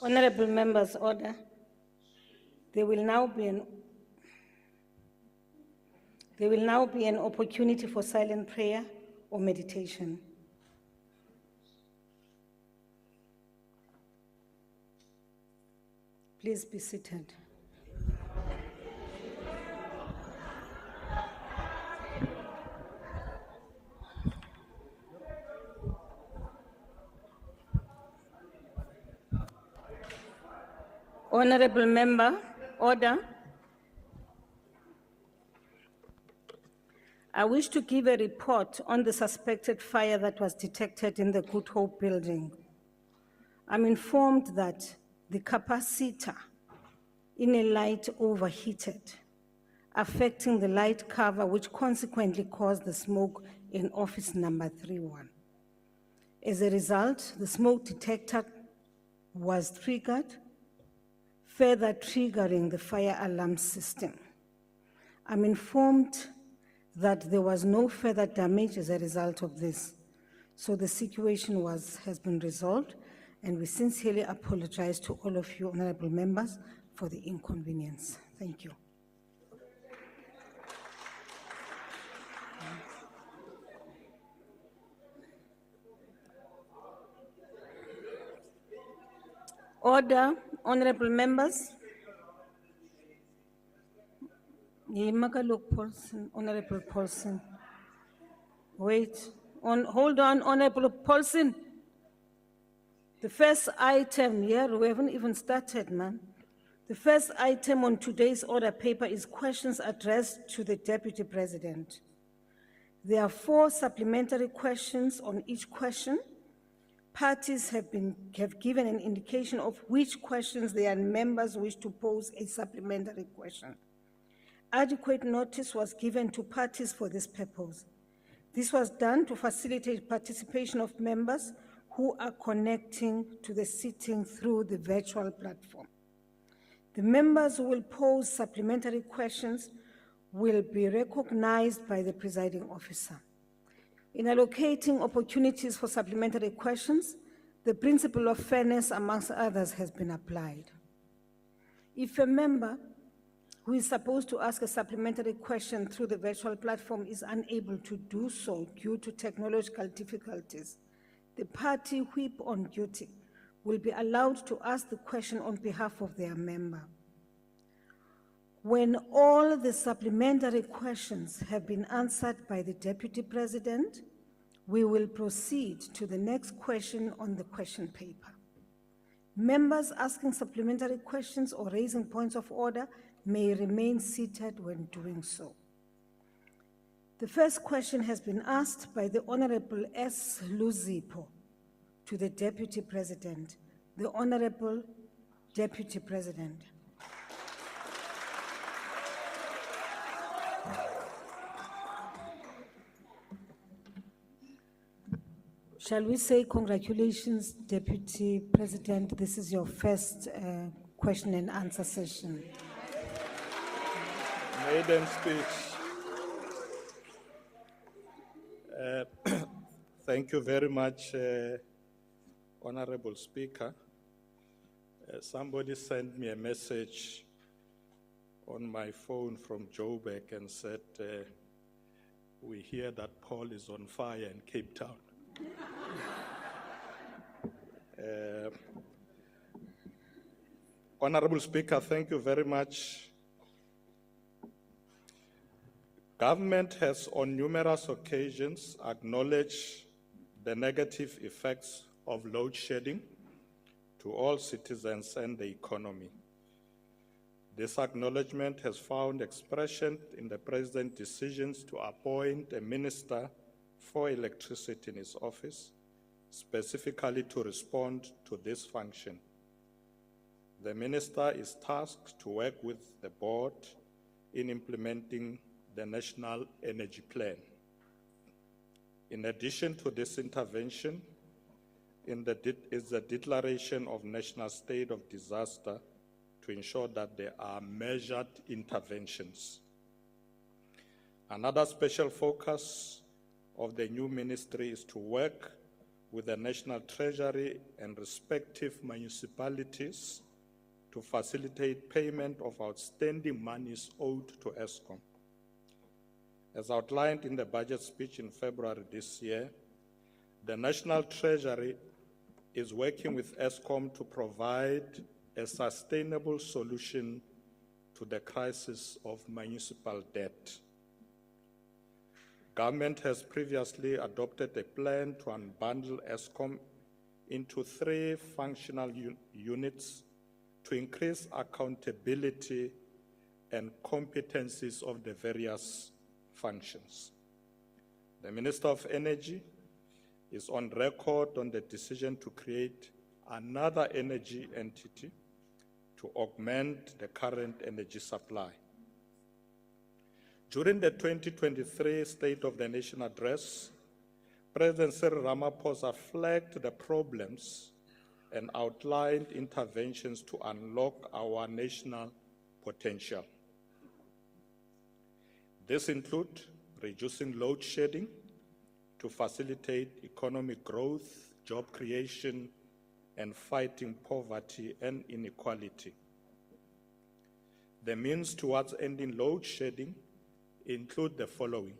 Honorable members, order. There will now be an opportunity for silent prayer or meditation. Please be seated. Honorable member, order. I wish to give a report on the suspected fire that was detected in the Good Hope building. I'm informed that the capacitor in a light overheated, affecting the light cover, which consequently caused the smoke in office number 31. As a result, the smoke detector was triggered, further triggering the fire alarm system. I'm informed that there was no further damage as a result of this. So the situation has been resolved, and we sincerely apologize to all of you, honorable members, for the inconvenience. Thank you. Order, honorable members. Honorable Paulson. Wait, hold on, Honorable Paulson. The first item here, we haven't even started, man. The first item on today's order paper is questions addressed to the Deputy President. There are 4 supplementary questions on each question. Parties have given an indication of which questions their members wish to pose a supplementary question. Adequate notice was given to parties for this purpose. This was done to facilitate participation of members who are connecting to the sitting through the virtual platform. The members who will pose supplementary questions will be recognized by the presiding officer. In allocating opportunities for supplementary questions, the principle of fairness, amongst others, has been applied. If a member who is supposed to ask a supplementary question through the virtual platform is unable to do so due to technological difficulties, the party whip on duty will be allowed to ask the question on behalf of their member. When all the supplementary questions have been answered by the Deputy President, we will proceed to the next question on the question paper. Members asking supplementary questions or raising points of order may remain seated when doing so. The first question has been asked by the Honorable S. Luzipo to the Deputy President. The Honorable Deputy President. Shall we say congratulations, Deputy President? This is your first question and answer session. Maiden speech. Thank you very much, Honorable Speaker. Somebody sent me a message on my phone from Joburg and said, we hear that Paul is on fire in Cape Town. Honorable Speaker, thank you very much. Government has on numerous occasions acknowledged the negative effects of load shedding to all citizens and the economy. This acknowledgement has found expression in the President's decisions to appoint a minister for electricity in his office, specifically to respond to this function. The minister is tasked to work with the board in implementing the National Energy Plan. In addition to this intervention, is the declaration of national state of disaster to ensure that there are measured interventions. Another special focus of the new ministry is to work with the National Treasury and respective municipalities to facilitate payment of outstanding monies owed to ESCOM. As outlined in the budget speech in February this year, the National Treasury is working with ESCOM to provide a sustainable solution to the crisis of municipal debt. Government has previously adopted a plan to unbundle ESCOM into 3 functional units to increase accountability and competencies of the various functions. The Minister of Energy is on record on the decision to create another energy entity to augment the current energy supply. During the 2023 State of the Nation address, President Cyril Ramaphosa flagged the problems and outlined interventions to unlock our national potential. This includes reducing load shedding to facilitate economic growth, job creation, and fighting poverty and inequality. The means towards ending load shedding include the following: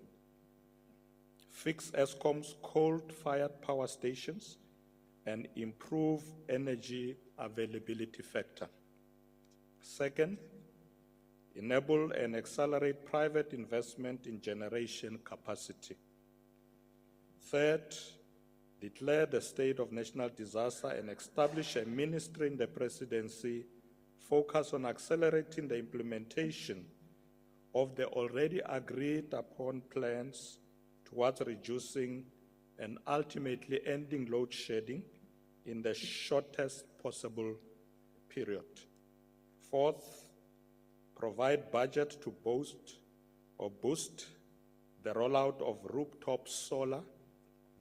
fix ESCOM's coal-fired power stations and improve energy availability factor. Second, enable and accelerate private investment in generation capacity. Third, declare the state of national disaster and establish a ministry in the presidency focused on accelerating the implementation of the already agreed upon plans towards reducing and ultimately ending load shedding in the shortest possible period. Fourth, provide budget to boost the rollout of rooftop solar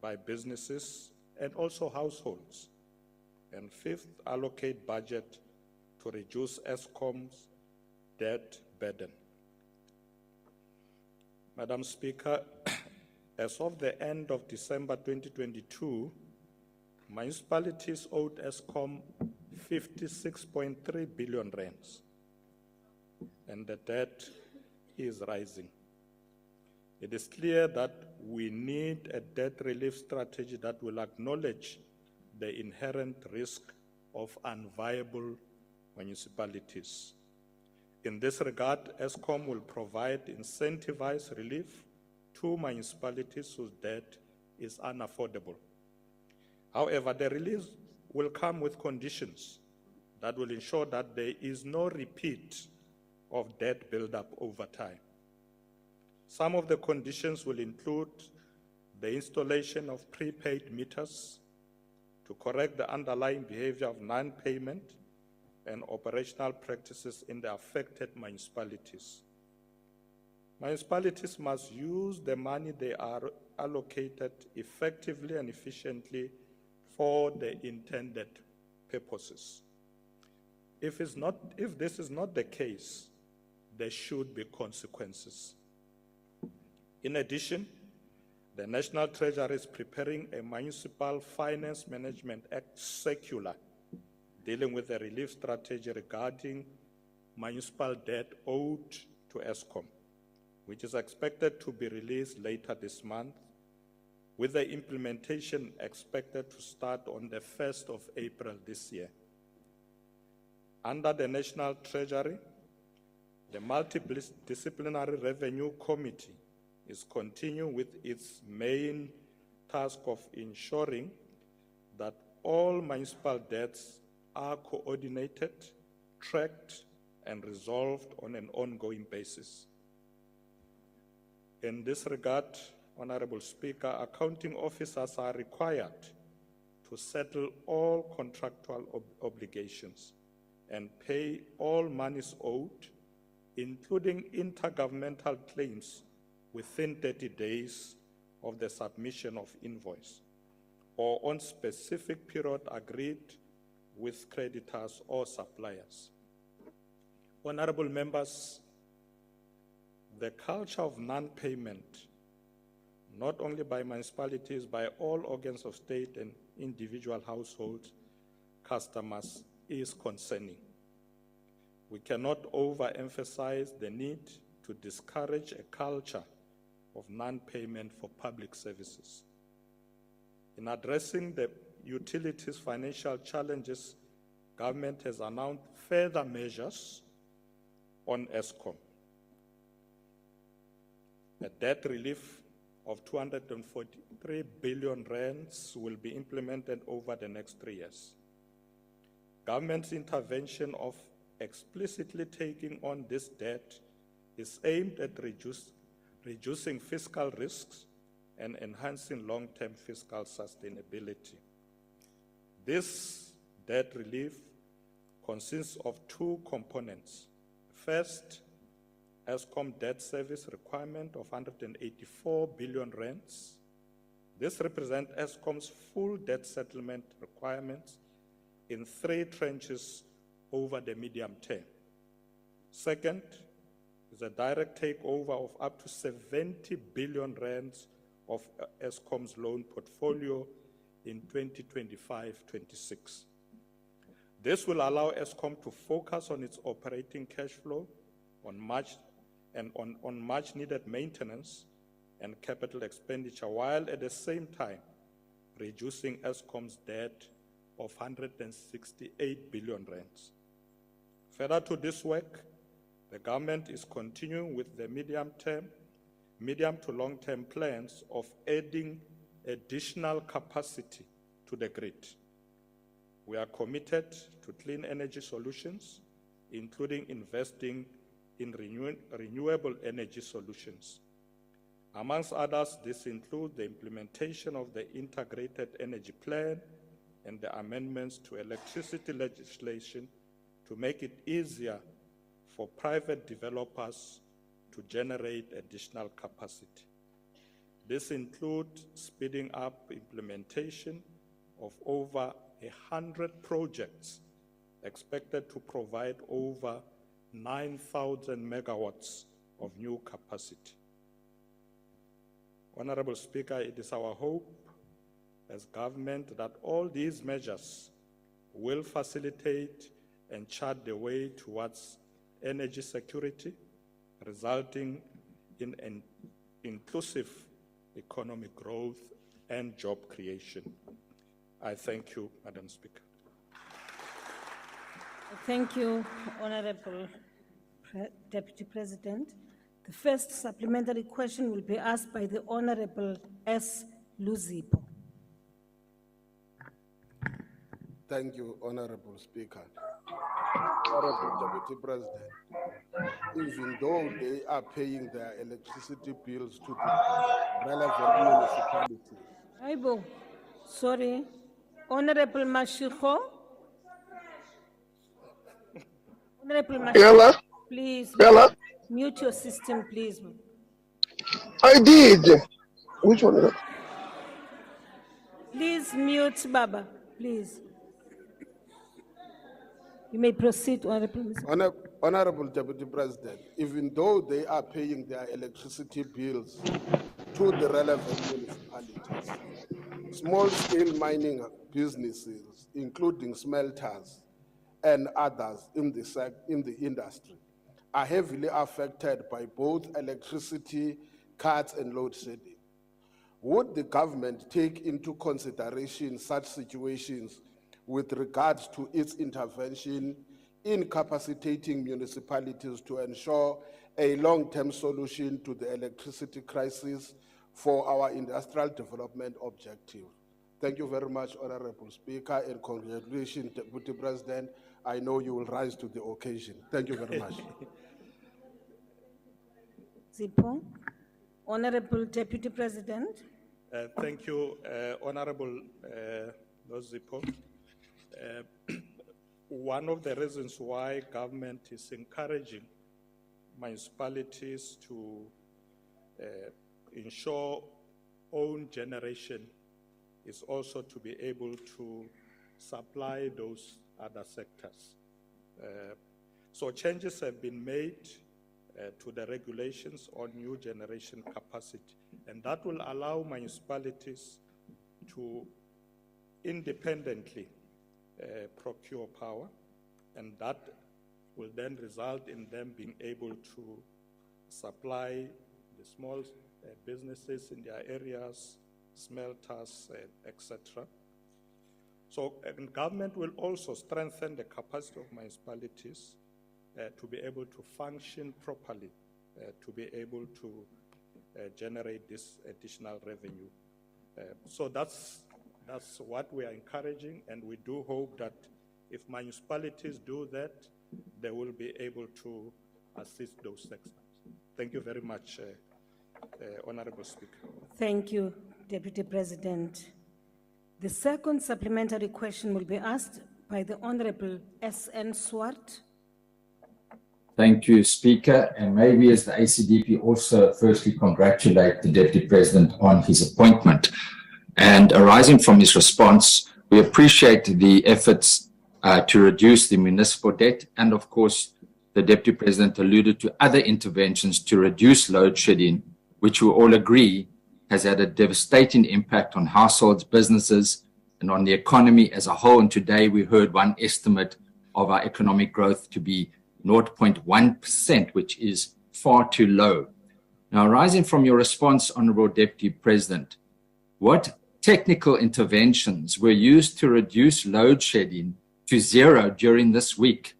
by businesses and also households. And fifth, allocate budget to reduce ESCOM's debt burden. Madam Speaker, as of the end of December 2022, municipalities owed ESCOM 56.3 billion rands, and the debt is rising. It is clear that we need a debt relief strategy that will acknowledge the inherent risk of unviable municipalities. In this regard, ESCOM will provide incentivized relief to municipalities whose debt is unaffordable. However, the relief will come with conditions that will ensure that there is no repeat of debt buildup over time. Some of the conditions will include the installation of prepaid meters to correct the underlying behavior of non-payment and operational practices in the affected municipalities. Municipalities must use the money they are allocated effectively and efficiently for the intended purposes. If this is not the case, there should be consequences. In addition, the National Treasury is preparing a Municipal Finance Management Act circular dealing with the relief strategy regarding municipal debt owed to ESCOM, which is expected to be released later this month, with the implementation expected to start on the 1st of April this year. Under the National Treasury, the Multidisciplinary Revenue Committee is continuing with its main task of ensuring that all municipal debts are coordinated, tracked, and resolved on an ongoing basis. In this regard, Honorable Speaker, accounting officers are required to settle all contractual obligations and pay all monies owed, including intergovernmental claims, within 30 days of the submission of invoice, or on specific period agreed with creditors or suppliers. Honorable members, the culture of non-payment not only by municipalities, by all organs of state and individual household customers is concerning. We cannot overemphasize the need to discourage a culture of non-payment for public services. In addressing the utilities' financial challenges, government has announced further measures on Eskom. A debt relief of 243 billion rands will be implemented over the next 3 years. Government's intervention of explicitly taking on this debt is aimed at reducing fiscal risks and enhancing long-term fiscal sustainability. This debt relief consists of two components. First, Eskom debt service requirement of 184 billion rands. This represents Eskom's full debt settlement requirements in 3 tranches over the medium term. Second is a direct takeover of up to 70 billion rands of Eskom's loan portfolio in 2025-26. This will allow Eskom to focus on its operating cash flow, on much needed maintenance and capital expenditure, while at the same time reducing Eskom's debt of 168 billion rands. Further to this work, the government is continuing with the medium to long-term plans of adding additional capacity to the grid. We are committed to clean energy solutions, including investing in renewable energy solutions. Amongst others, this includes the implementation of the Integrated Energy Plan and the amendments to electricity legislation to make it easier for private developers to generate additional capacity. This includes speeding up implementation of over 100 projects expected to provide over 9,000 megawatts of new capacity. Honorable Speaker, it is our hope as government that all these measures will facilitate and chart the way towards energy security, resulting in an inclusive economic growth and job creation. I thank you, Madam Speaker. Thank you, Honorable Deputy President. The first supplementary question will be asked by the Honorable S. Luzipo. Thank you, Honorable Speaker. Honorable Deputy President, even though they are paying their electricity bills to the relevant municipalities. Aibo, sorry. Honorable Mashiko. Honorable Mashiko, Bella, please Bella, mute your system, please. I did. Which one is that? Please mute Baba, please. You may proceed, Honorable Mashiko. Honorable Deputy President, even though they are paying their electricity bills to the relevant municipalities, small-scale mining businesses, including smelters and others in the industry, are heavily affected by both electricity cuts and load shedding. Would the government take into consideration such situations with regards to its intervention in capacitating municipalities to ensure a long-term solution to the electricity crisis for our industrial development objective? Thank you very much, Honorable Speaker, and congratulations, Deputy President. I know you will rise to the occasion. Thank you very much. Zipo. Honorable Deputy President. Thank you, Honorable Zipo. One of the reasons why government is encouraging municipalities to ensure own generation is also to be able to supply those other sectors. So changes have been made to the regulations on new generation capacity. And that will allow municipalities to independently procure power, and that will then result in them being able to supply the small businesses in their areas, smelters, etc. So and government will also strengthen the capacity of municipalities to be able to function properly, to be able to generate this additional revenue. So that's what we are encouraging, and we do hope that if municipalities do that, they will be able to assist those sectors. Thank you very much, Honorable Speaker. Thank you, Deputy President. The second supplementary question will be asked by the Honorable S.N. Swart. Thank you, Speaker. And maybe as the ACDP also firstly congratulate the Deputy President on his appointment. And arising from his response, we appreciate the efforts to reduce the municipal debt. And of course, the Deputy President alluded to other interventions to reduce load shedding, which we all agree has had a devastating impact on households, businesses, and on the economy as a whole. And today we heard one estimate of our economic growth to be 0.1%, which is far too low. Now, arising from your response, Honourable Deputy President, what technical interventions were used to reduce load shedding to zero during this week,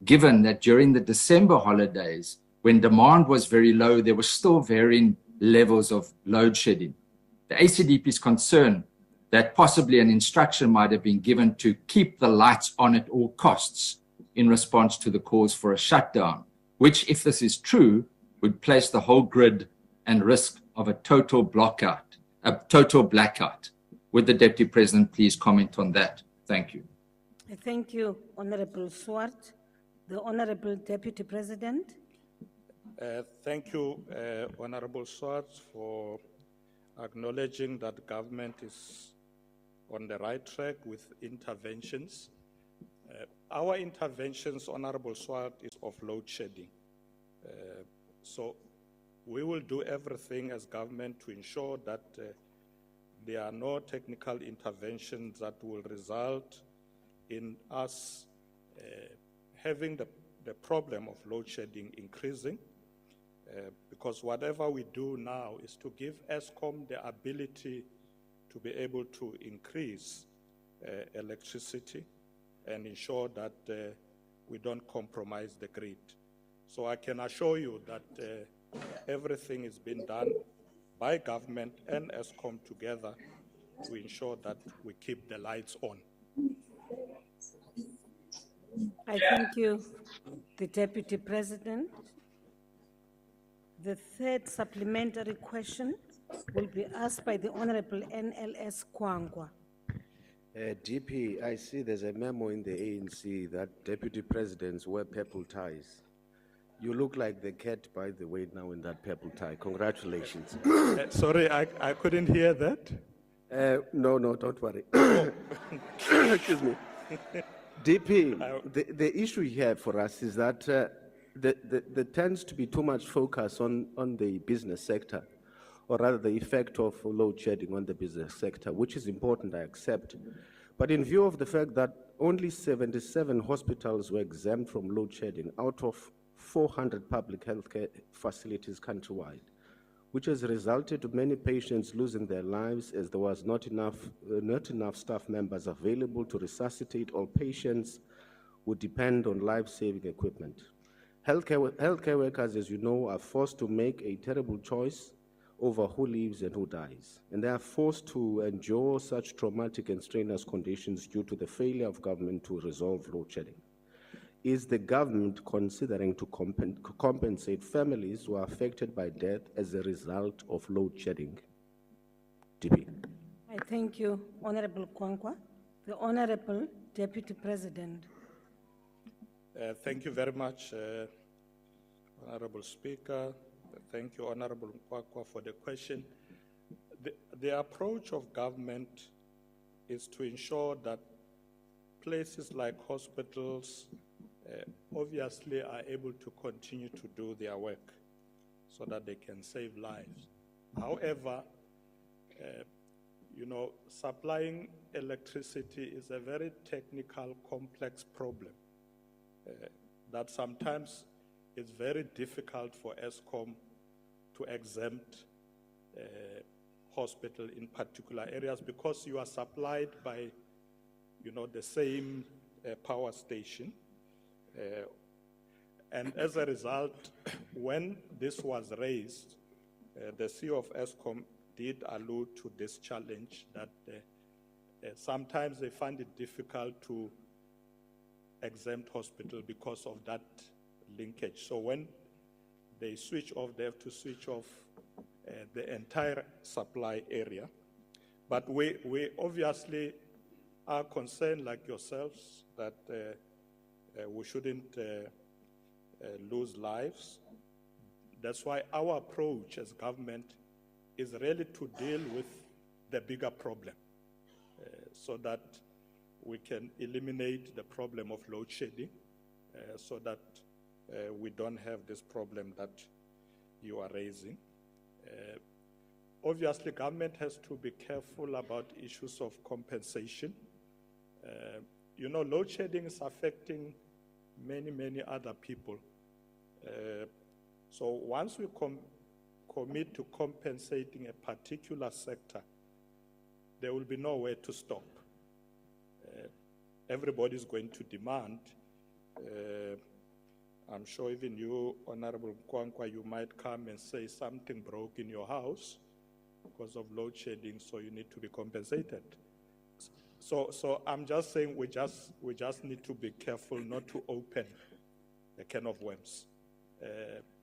given that during the December holidays, when demand was very low, there were still varying levels of load shedding? The ACDP is concerned that possibly an instruction might have been given to keep the lights on at all costs in response to the calls for a shutdown, which, if this is true, would place the whole grid and risk of a total blackout. Would the Deputy President please comment on that? Thank you. Thank you, Honorable Swart. The Honorable Deputy President. Thank you, Honorable Swart, for acknowledging that government is on the right track with interventions. Our interventions, Honorable Swart, is of load shedding. So we will do everything as government to ensure that there are no technical interventions that will result in us having the problem of load shedding increasing, because whatever we do now is to give ESCOM the ability to be able to increase electricity and ensure that we don't compromise the grid. So I can assure you that everything is being done by government and ESCOM together to ensure that we keep the lights on. I thank you, the Deputy President. The third supplementary question will be asked by the Honorable NLS Kwangwa. DP, I see there's a memo in the ANC that deputy presidents wear purple ties. You look like the cat, by the way, now in that purple tie. Congratulations. Sorry, I couldn't hear that. No, don't worry. Excuse me. DP, the issue here for us is that there tends to be too much focus on the business sector, or rather the effect of load shedding on the business sector, which is important, I accept. But in view of the fact that only 77 hospitals were exempt from load shedding out of 400 public healthcare facilities countrywide, which has resulted in many patients losing their lives as there was not enough staff members available to resuscitate all patients who depend on life-saving equipment. Healthcare workers, as you know, are forced to make a terrible choice over who lives and who dies. And they are forced to endure such traumatic and strenuous conditions due to the failure of government to resolve load shedding. Is the government considering to compensate families who are affected by death as a result of load shedding? DP. I thank you, Honorable Kwangwa. The Honorable Deputy President. Thank you very much, Honorable Speaker. Thank you, Honorable Kwakwa, for the question. The approach of government is to ensure that places like hospitals, obviously are able to continue to do their work so that they can save lives. However, you know, supplying electricity is a very technical, complex problem that sometimes it's very difficult for ESCOM to exempt hospital in particular areas because you are supplied by, you know, the same power station. And as a result, when this was raised, the CEO of ESCOM did allude to this challenge that sometimes they find it difficult to exempt hospital because of that linkage. So when they switch off, they have to switch off the entire supply area. But we obviously are concerned, like yourselves, that we shouldn't lose lives. That's why our approach as government is really to deal with the bigger problem so that we can eliminate the problem of load shedding so that we don't have this problem that you are raising. Obviously, government has to be careful about issues of compensation. You know, load shedding is affecting many other people. So once we commit to compensating a particular sector, there will be nowhere to stop. Everybody is going to demand. I'm sure even you, Honorable Kwankwa, you might come and say something broke in your house because of load shedding, so you need to be compensated. So I'm just saying we just need to be careful not to open a can of worms.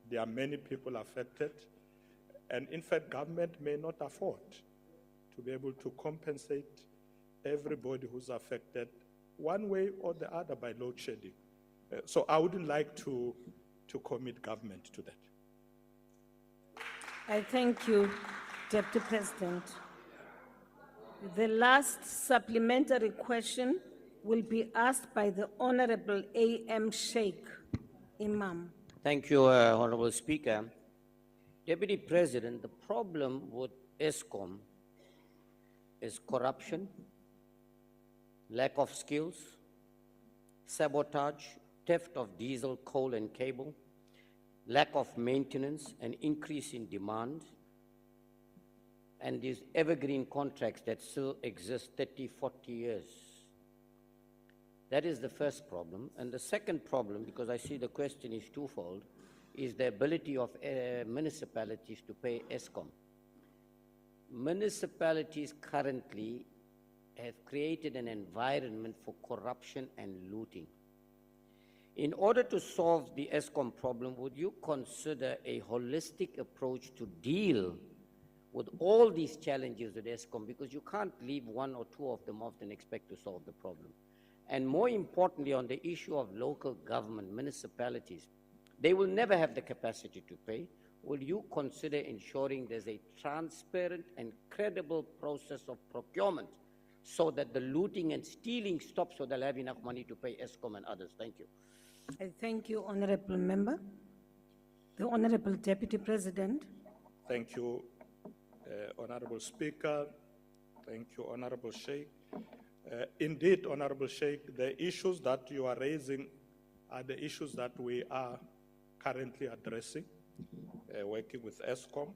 There are many people affected, and in fact, government may not afford to be able to compensate everybody who's affected one way or the other by load shedding. So I wouldn't like to commit government to that. I thank you, Deputy President. The last supplementary question will be asked by the Honorable A.M. Sheikh Imam. Thank you, Honorable Speaker. Deputy President, the problem with ESCOM is corruption, lack of skills, sabotage, theft of diesel, coal, and cable, lack of maintenance, and increase in demand, and these evergreen contracts that still exist 30, 40 years. That is the first problem. And the second problem, because I see the question is twofold, is the ability of municipalities to pay ESCOM. Municipalities currently have created an environment for corruption and looting. In order to solve the ESCOM problem, would you consider a holistic approach to deal with all these challenges at ESCOM? Because you can't leave one or two of them off and expect to solve the problem. And more importantly, on the issue of local government, municipalities, they will never have the capacity to pay. Will you consider ensuring there's a transparent and credible process of procurement so that the looting and stealing stops so they'll have enough money to pay ESCOM and others? Thank you. I thank you, Honorable Member. The Honorable Deputy President. Thank you, Honorable Speaker. Thank you, Honorable Sheikh. Indeed, Honorable Sheikh, the issues that you are raising are the issues that we are currently addressing, working with ESCOM.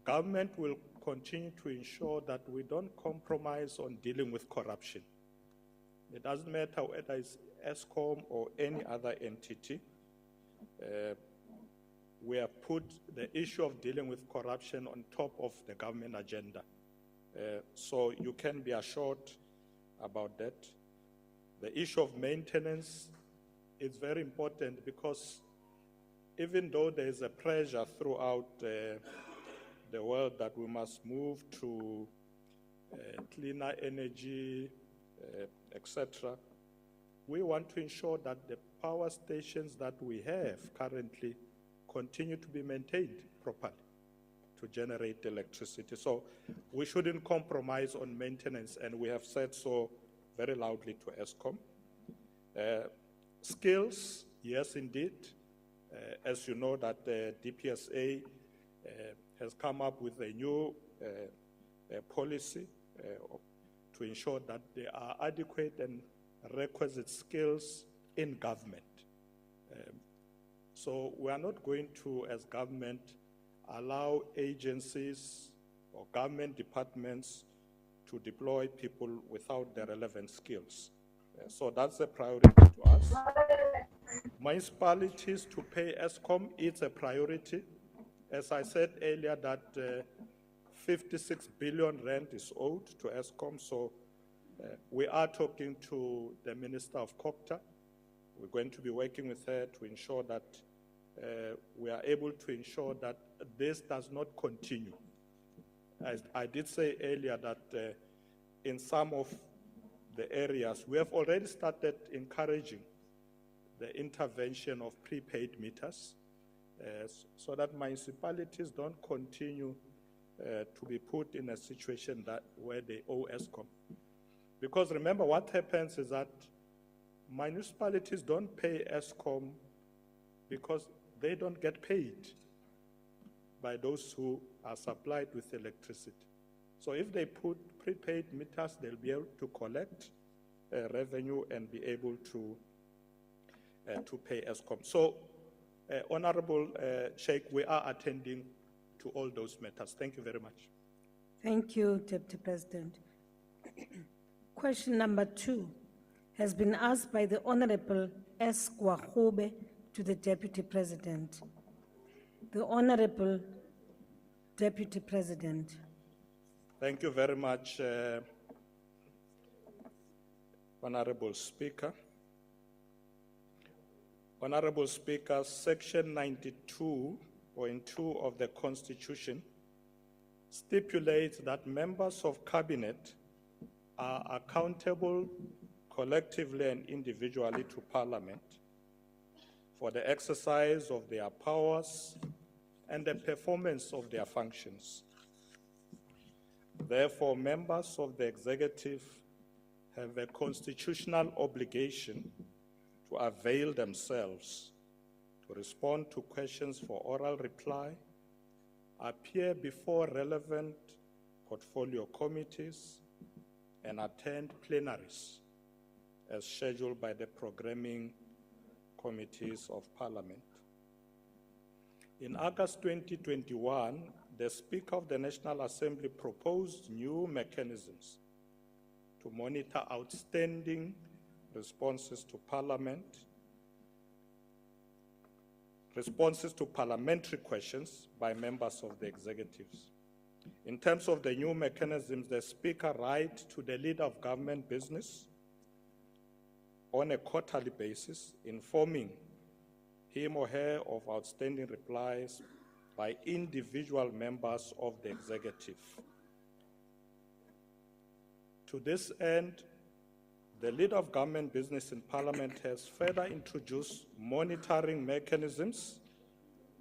Government will continue to ensure that we don't compromise on dealing with corruption. It doesn't matter whether it's ESCOM or any other entity. We have put the issue of dealing with corruption on top of the government agenda. So you can be assured about that. The issue of maintenance is very important because even though there is a pressure throughout the world that we must move to cleaner energy, etc., we want to ensure that the power stations that we have currently continue to be maintained properly to generate electricity. So we shouldn't compromise on maintenance, and we have said so very loudly to ESCOM. Skills, yes, indeed. As you know, that the DPSA has come up with a new policy to ensure that there are adequate and requisite skills in government. So we are not going to, as government, allow agencies or government departments to deploy people without the relevant skills. So that's a priority to us. Municipalities to pay ESCOM, it's a priority. As I said earlier, that 56 billion rand is owed to ESCOM, so we are talking to the Minister of COGTA. We're going to be working with her to ensure that we are able to ensure that this does not continue. As I did say earlier that in some of the areas, we have already started encouraging the intervention of prepaid meters so that municipalities don't continue to be put in a situation where they owe ESCOM. Because remember, what happens is that municipalities don't pay ESCOM because they don't get paid by those who are supplied with electricity. So if they put prepaid meters, they'll be able to collect revenue and be able to pay ESCOM. So, Honorable Sheikh, we are attending to all those matters. Thank you very much. Thank you, Deputy President. Question number 2 has been asked by the Honorable S. Gwahobe to the Deputy President. The Honorable Deputy President. Thank you very much, Honorable Speaker. Honorable Speaker, Section 92.2 of the Constitution stipulates that members of Cabinet are accountable collectively and individually to Parliament for the exercise of their powers and the performance of their functions. Therefore, members of the executive have a constitutional obligation to avail themselves to respond to questions for oral reply, appear before relevant portfolio committees, and attend plenaries as scheduled by the programming committees of Parliament. In August 2021, the Speaker of the National Assembly proposed new mechanisms to monitor outstanding responses to parliamentary questions by members of the executives. In terms of the new mechanisms, the Speaker writes to the leader of government business on a quarterly basis, informing him or her of outstanding replies by individual members of the executive. To this end, the leader of government business in Parliament has further introduced monitoring mechanisms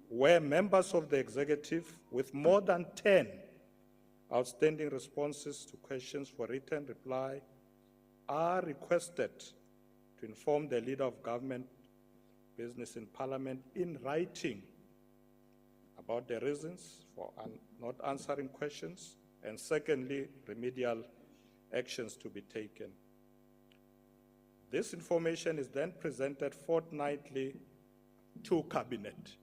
where members of the executive with more than 10 outstanding responses to questions for written reply are requested to inform the leader of government business in Parliament in writing about the reasons for not answering questions, and secondly, remedial actions to be taken. This information is then presented fortnightly to Cabinet,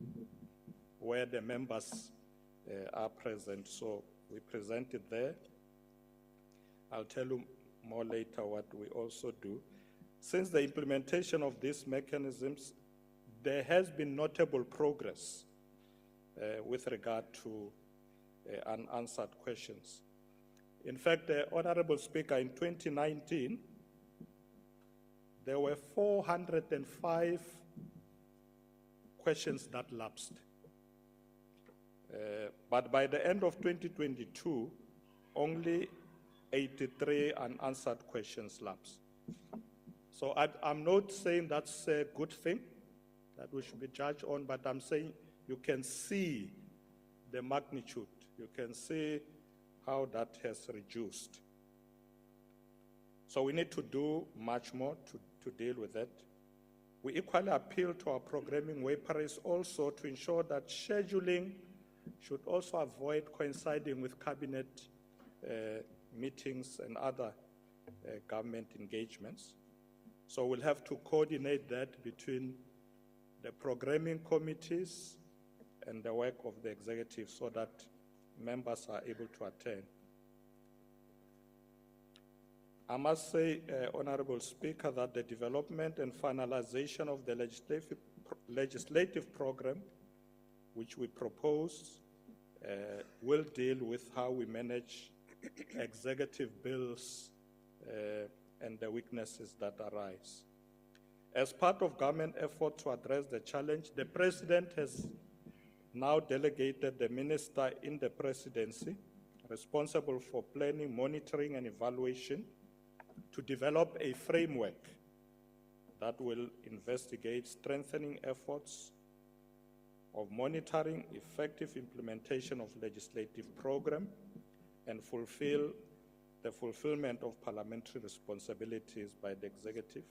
where the members are present. So we present it there. I'll tell you more later what we also do. Since the implementation of these mechanisms, there has been notable progress with regard to unanswered questions. In fact, Honorable Speaker, in 2019, there were 405 questions that lapsed. But by the end of 2022, only 83 unanswered questions lapsed. So I'm not saying that's a good thing that we should be judged on, but I'm saying you can see the magnitude. You can see how that has reduced. So we need to do much more to deal with that. We equally appeal to our programming wayfarers also to ensure that scheduling should also avoid coinciding with cabinet meetings and other government engagements. So we'll have to coordinate that between the programming committees and the work of the executive so that members are able to attend. I must say, Honorable Speaker, that the development and finalization of the legislative program, which we propose, will deal with how we manage executive bills and the weaknesses that arise. As part of government effort to address the challenge, the President has now delegated the minister in the presidency responsible for planning, monitoring, and evaluation to develop a framework that will investigate strengthening efforts of monitoring effective implementation of legislative program and fulfill the fulfillment of parliamentary responsibilities by the executive.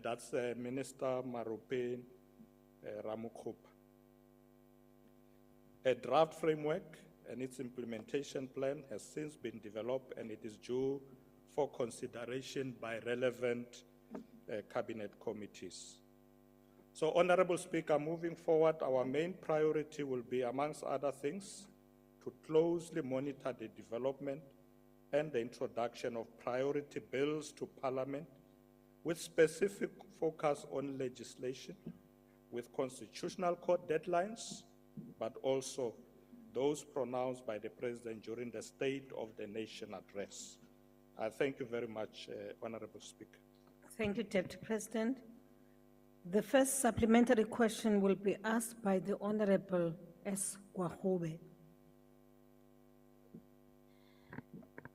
That's Minister Marupe Ramukhupa. A draft framework and its implementation plan has since been developed and it is due for consideration by relevant cabinet committees. So, Honorable Speaker, moving forward, our main priority will be, amongst other things, to closely monitor the development and the introduction of priority bills to Parliament with specific focus on legislation, with constitutional court deadlines, but also those pronounced by the President during the State of the Nation address. I thank you very much, Honorable Speaker. Thank you, Deputy President. The first supplementary question will be asked by the Honorable S. Kwahube.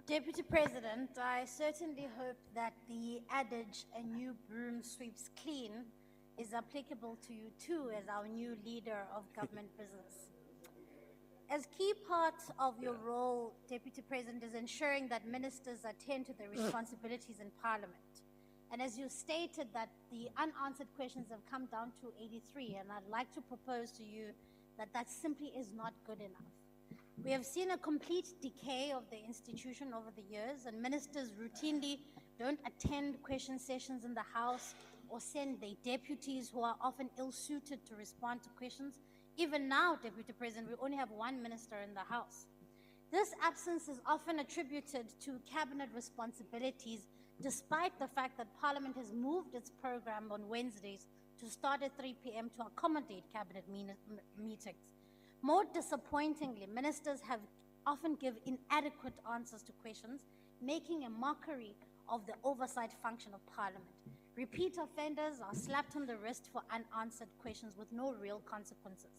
Deputy President, I certainly hope that the adage, "a new broom sweeps clean," is applicable to you too as our new leader of government business. As key part of your role, Deputy President, is ensuring that ministers attend to their responsibilities in Parliament. And as you stated that the unanswered questions have come down to 83, and I'd like to propose to you that that simply is not good enough. We have seen a complete decay of the institution over the years, and ministers routinely don't attend question sessions in the House or send their deputies who are often ill-suited to respond to questions. Even now, Deputy President, we only have one minister in the House. This absence is often attributed to cabinet responsibilities, despite the fact that Parliament has moved its program on Wednesdays to start at 3 p.m. to accommodate cabinet meetings. More disappointingly, ministers have often given inadequate answers to questions, making a mockery of the oversight function of Parliament. Repeat offenders are slapped on the wrist for unanswered questions with no real consequences.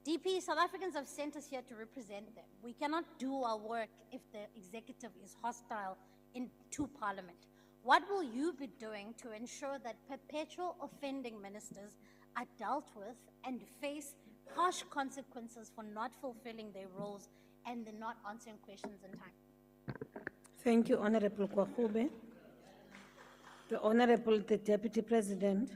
DP, South Africans have sent us here to represent them. We cannot do our work if the executive is hostile to Parliament. What will you be doing to ensure that perpetual offending ministers are dealt with and face harsh consequences for not fulfilling their roles and the not answering questions in time? Thank you, Honorable Kwahube. The Honorable the Deputy President.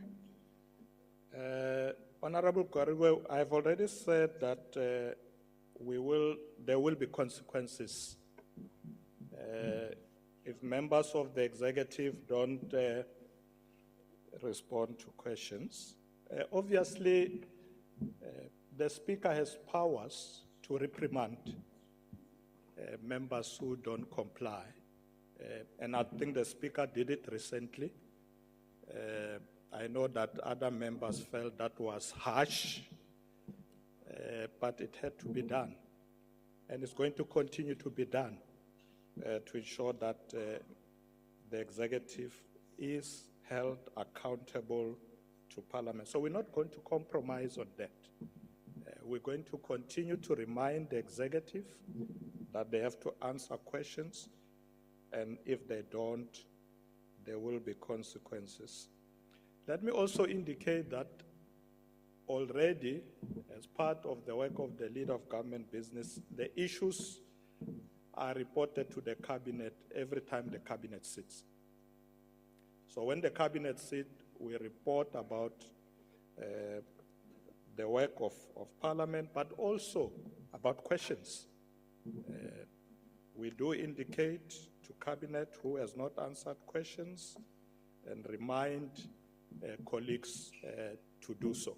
Honorable Kwahube, I've already said that there will be consequences if members of the executive don't respond to questions. Obviously, the Speaker has powers to reprimand members who don't comply. And I think the Speaker did it recently. I know that other members felt that was harsh, but it had to be done. And it's going to continue to be done to ensure that the executive is held accountable to Parliament. So we're not going to compromise on that. We're going to continue to remind the executive that they have to answer questions, and if they don't, there will be consequences. Let me also indicate that already, as part of the work of the leader of government business, the issues are reported to the cabinet every time the cabinet sits. So when the cabinet sit, we report about the work of Parliament, but also about questions. We do indicate to cabinet who has not answered questions and remind colleagues to do so.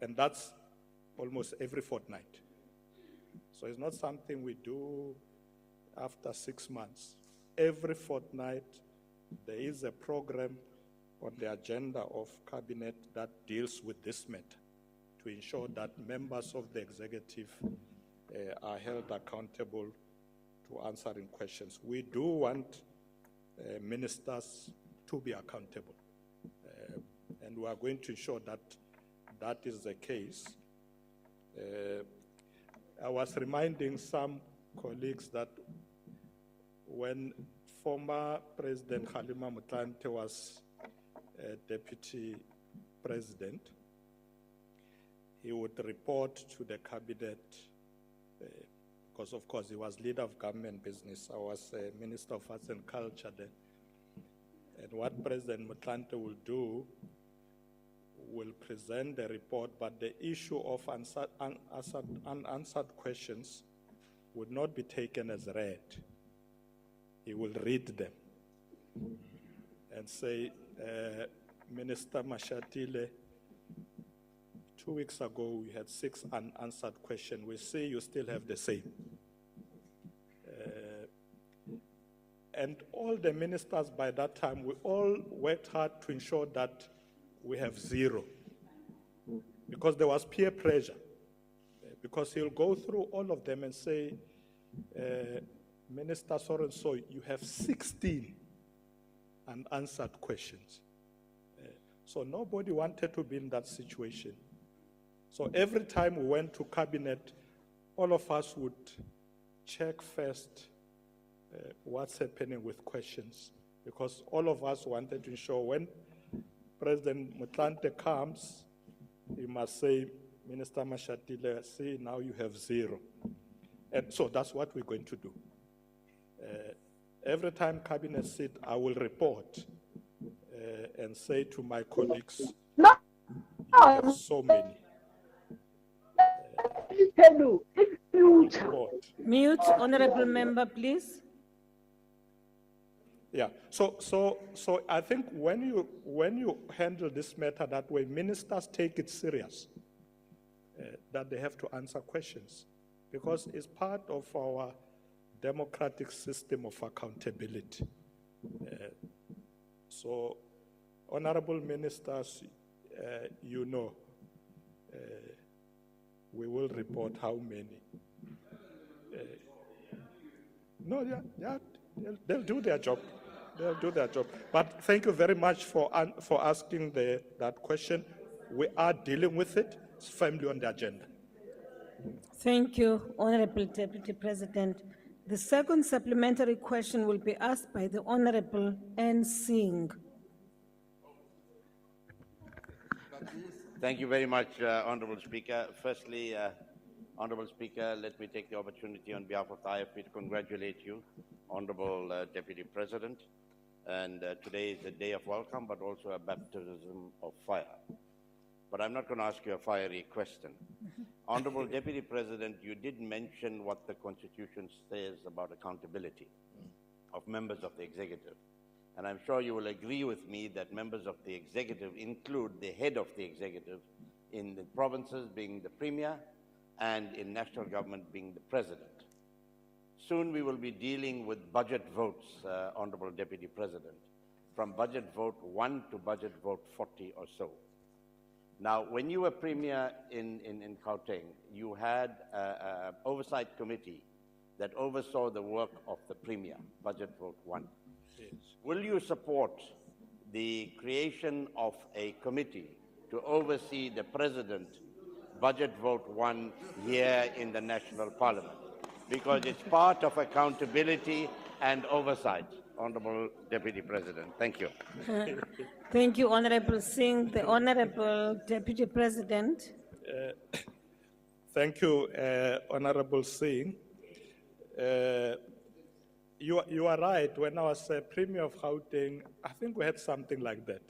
And that's almost every fortnight. So it's not something we do after 6 months. Every fortnight, there is a program on the agenda of cabinet that deals with this matter to ensure that members of the executive are held accountable to answering questions. We do want ministers to be accountable, and we are going to ensure that that is the case. I was reminding some colleagues that when former President Kgalema Motlanthe was deputy president, he would report to the cabinet, because of course he was leader of government business. I was Minister of Arts and Culture then. And what President Motlanthe will do, will present the report, but the issue of unanswered questions would not be taken as read. He will read them and say, Minister Mashatile, 2 weeks ago we had 6 unanswered questions. We see you still have the same. And all the ministers by that time, we all worked hard to ensure that we have 0. Because there was peer pressure. Because he'll go through all of them and say, Minister so-and-so, you have 16 unanswered questions. So nobody wanted to be in that situation. So every time we went to cabinet, all of us would check first what's happening with questions, because all of us wanted to ensure when President Motlanthe comes, he must say, Minister Mashatile, see, now you have 0. And so that's what we're going to do. Every time cabinet sit, I will report and say to my colleagues, you have so many. Report. Mute, honorable member, please. Yeah, so I think when you handle this matter that way, ministers take it serious, that they have to answer questions, because it's part of our democratic system of accountability. So, honorable ministers, you know, we will report how many. No, yeah, they'll do their job. They'll do their job. But thank you very much for asking that question. We are dealing with it. It's firmly on the agenda. Thank you, Honorable Deputy President. The second supplementary question will be asked by the Honorable N. Singh. Thank you very much, Honorable Speaker. Firstly, Honorable Speaker, let me take the opportunity on behalf of the IFP to congratulate you, Honorable Deputy President. And today is a day of welcome, but also a baptism of fire. But I'm not going to ask you a fiery question. Honorable Deputy President, you did mention what the Constitution says about accountability of members of the executive. And I'm sure you will agree with me that members of the executive include the head of the executive in the provinces being the premier and in national government being the president. Soon we will be dealing with budget votes, Honorable Deputy President, from budget vote 1 to budget vote 40 or so. Now, when you were premier in Gauteng, you had an oversight committee that oversaw the work of the premier, budget vote 1. Yes. Will you support the creation of a committee to oversee the president, budget vote 1 here in the National Parliament? Because it's part of accountability and oversight, Honorable Deputy President. Thank you. Thank you, Honorable Singh. The Honorable Deputy President. Thank you, Honorable Singh. You are right. When I was Premier of Gauteng, I think we had something like that.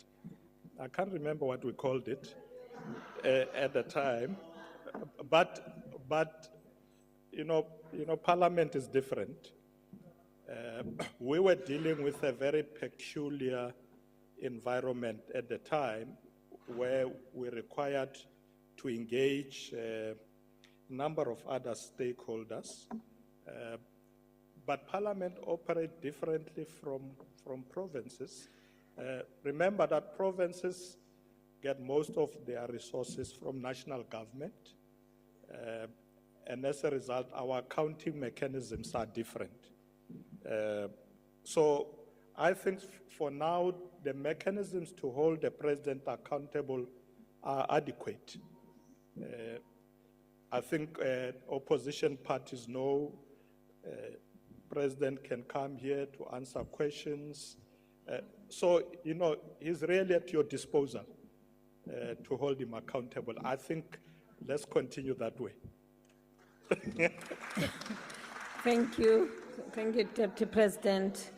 I can't remember what we called it at the time, but Parliament is different. We were dealing with a very peculiar environment at the time, where we required to engage a number of other stakeholders. But Parliament operates differently from provinces. Remember that provinces get most of their resources from national government. And as a result, our accounting mechanisms are different. So I think for now, the mechanisms to hold the president accountable are adequate. I think opposition parties know president can come here to answer questions. So, he's really at your disposal to hold him accountable. I think let's continue that way. Thank you. Thank you, Deputy President.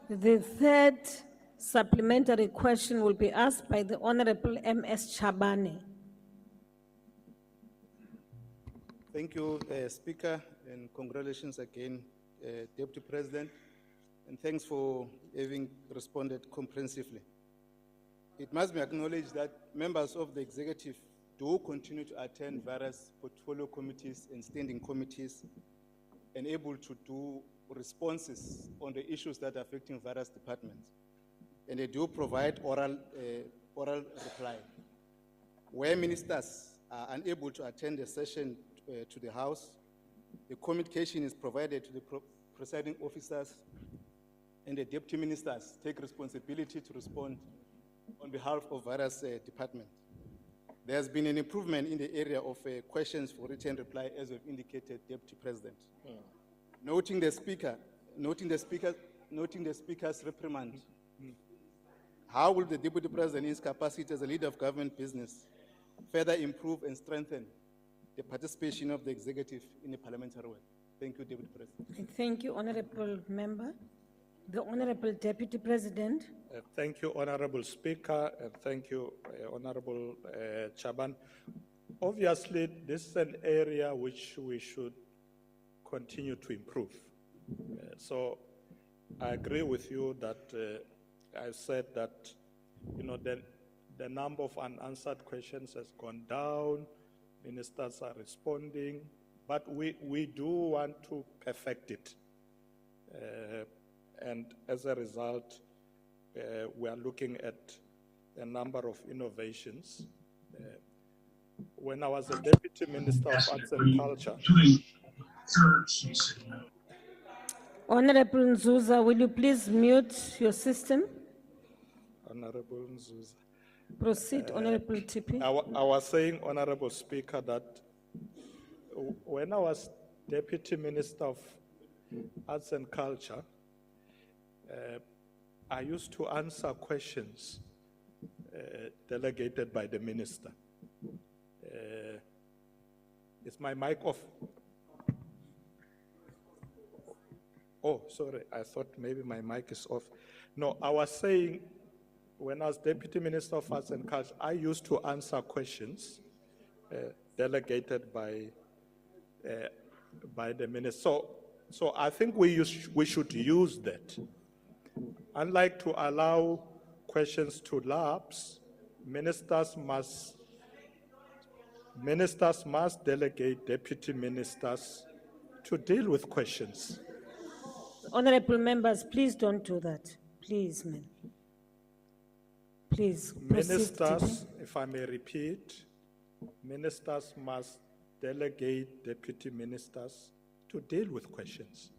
The third supplementary question will be asked by the Honorable M.S. Chabane. Thank you, Speaker, and congratulations again, Deputy President, and thanks for having responded comprehensively. It must be acknowledged that members of the executive do continue to attend various portfolio committees and standing committees and able to do responses on the issues that are affecting various departments. And they do provide oral reply. Where ministers are unable to attend a session to the House, the communication is provided to the presiding officers, and the deputy ministers take responsibility to respond on behalf of various departments. There has been an improvement in the area of questions for written reply, as we've indicated, Deputy President. Noting the Speaker's reprimand, how will the Deputy President, in his capacity as a leader of government business, further improve and strengthen the participation of the executive in the parliamentary work? Thank you, Deputy President. Thank you, Honorable Member. The Honorable Deputy President. Thank you, Honorable Speaker, and thank you, Honorable Chaban. Obviously, this is an area which we should continue to improve. So I agree with you that I said that, the number of unanswered questions has gone down, ministers are responding, but we do want to perfect it. And as a result, we are looking at a number of innovations. When I was a Deputy Minister of Arts and Culture, Honorable Nzuza, will you please mute your system? Honorable Nzuza. Proceed, Honorable TP. I was saying, Honorable Speaker, that when I was Deputy Minister of Arts and Culture, I used to answer questions delegated by the minister. Is my mic off? Oh, sorry, I thought maybe my mic is off. No, I was saying, when I was Deputy Minister of Arts and Culture, I used to answer questions delegated by the minister. So I think we should use that. Unlike to allow questions to lapse, ministers must delegate deputy ministers to deal with questions. Honorable members, please don't do that. Please, ma'am. Please, proceed, Ministers, TP. if I may repeat, ministers must delegate deputy ministers to deal with questions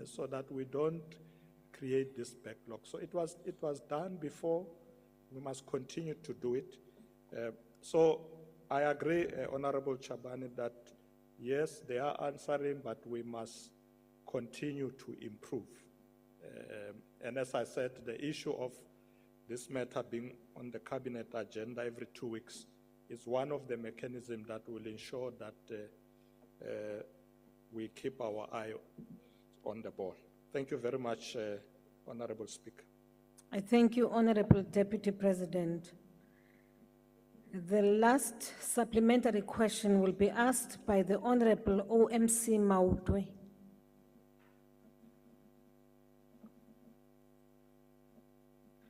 so that we don't create this backlog. So it was done before. We must continue to do it. So I agree, Honorable Chabane, that yes, they are answering, but we must continue to improve. And as I said, the issue of this matter being on the cabinet agenda every 2 weeks is one of the mechanisms that will ensure that we keep our eye on the ball. Thank you very much, Honorable Speaker. I thank you, Honorable Deputy President. The last supplementary question will be asked by the Honorable OMC Mautwe.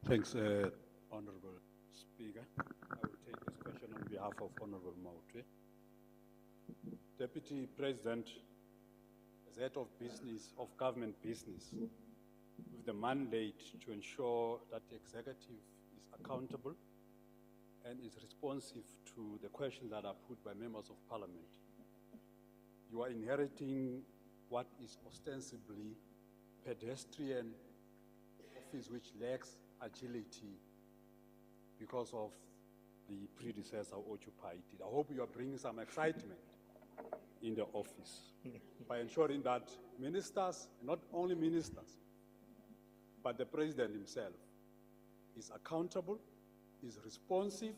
Thanks, Honorable Speaker. I will take this question on behalf of Honorable Mautwe. Deputy President, as head of business, of government business, with the mandate to ensure that the executive is accountable and is responsive to the questions that are put by members of parliament, you are inheriting what is ostensibly pedestrian office which lacks agility because of the predecessor who occupied it. I hope you are bringing some excitement in the office by ensuring that ministers, not only ministers, but the president himself is accountable, is responsive,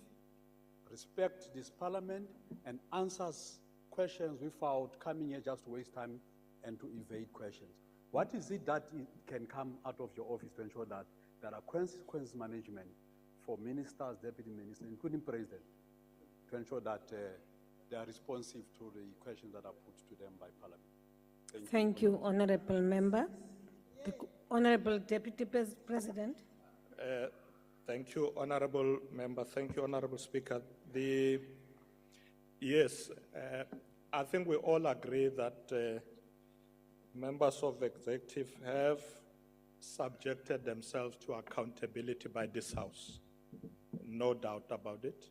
respects this parliament, and answers questions without coming here just to waste time and to evade questions. What is it that can come out of your office to ensure that there are consequence management for ministers, deputy ministers, including president, to ensure that they are responsive to the questions that are put to them by parliament? Thank you, Honorable Member. The Honorable Deputy President. Thank you, Honorable Member. Thank you, Honorable Speaker. Yes, I think we all agree that members of the executive have subjected themselves to accountability by this House. No doubt about it.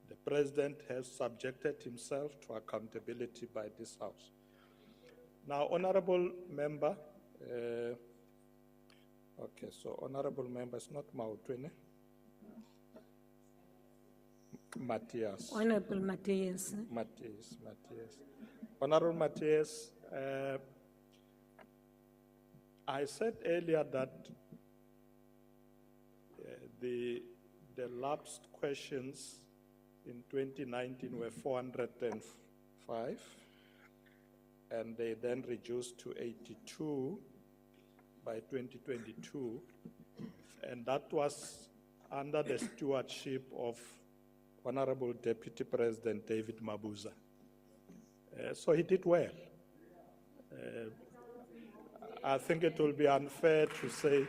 The President has subjected himself to accountability by this House. Now, Honorable Member, okay, so Honorable Member is not Mautwene. Matthias. Honorable Matthias. Matthias. Honorable Matthias, I said earlier that the lapsed questions in 2019 were 405, and they then reduced to 82 by 2022, and that was under the stewardship of Honorable Deputy President David Mabuza. So he did well. I think it will be unfair to say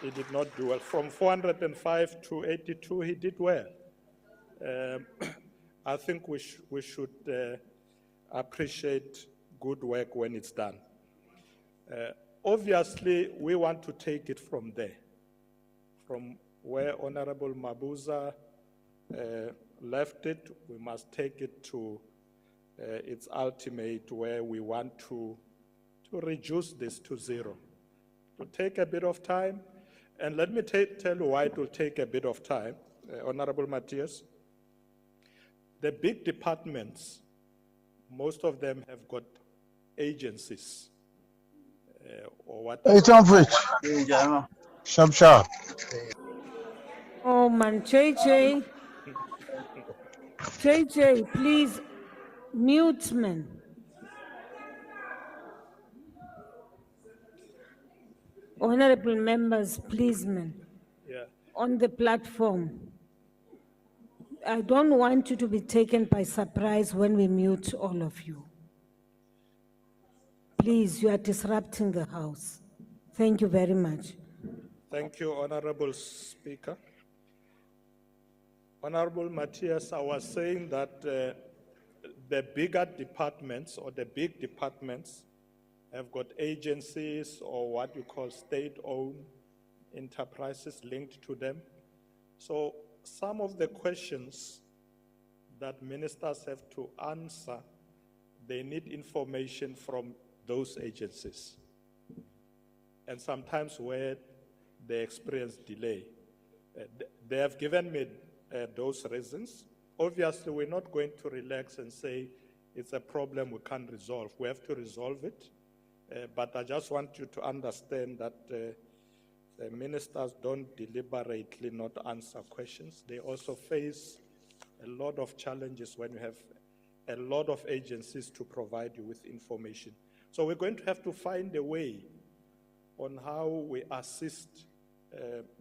he did not do well. From 405 to 82, he did well. I think we should appreciate good work when it's done. Obviously, we want to take it from there, from where Honorable Mabuza left it. We must take it to its ultimate, where we want to reduce this to zero. It will take a bit of time, and let me tell you why it will take a bit of time, Honorable Matthias. The big departments, most of them have got agencies, or what? Hey, Tom Fritz. Sharp. Oh man, JJ, please mute man. Honorable members, please man. Yeah. On the platform, I don't want you to be taken by surprise when we mute all of you. Please, you are disrupting the House. Thank you very much. Thank you, Honorable Speaker. Honorable Matthias, I was saying that the bigger departments, or the big departments, have got agencies or what you call state-owned enterprises linked to them. So some of the questions that ministers have to answer, they need information from those agencies. And sometimes where they experience delay. They have given me those reasons. Obviously, we're not going to relax and say it's a problem we can't resolve. We have to resolve it. But I just want you to understand that the ministers don't deliberately not answer questions. They also face a lot of challenges when you have a lot of agencies to provide you with information. So we're going to have to find a way on how we assist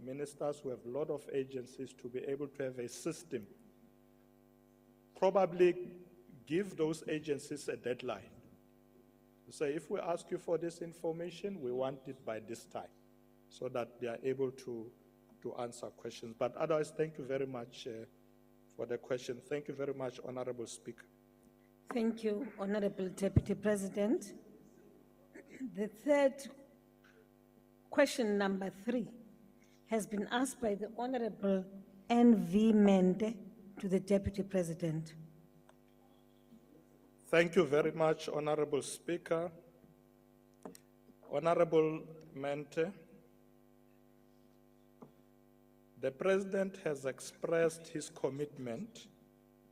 ministers who have a lot of agencies to be able to have a system. Probably give those agencies a deadline. Say, if we ask you for this information, we want it by this time, so that they are able to answer questions. But otherwise, thank you very much for the question. Thank you very much, Honorable Speaker. Thank you, Honorable Deputy President. The third question, number 3, has been asked by the Honorable N.V. Mende to the Deputy President. Thank you very much, Honorable Speaker. Honorable Mente, the President has expressed his commitment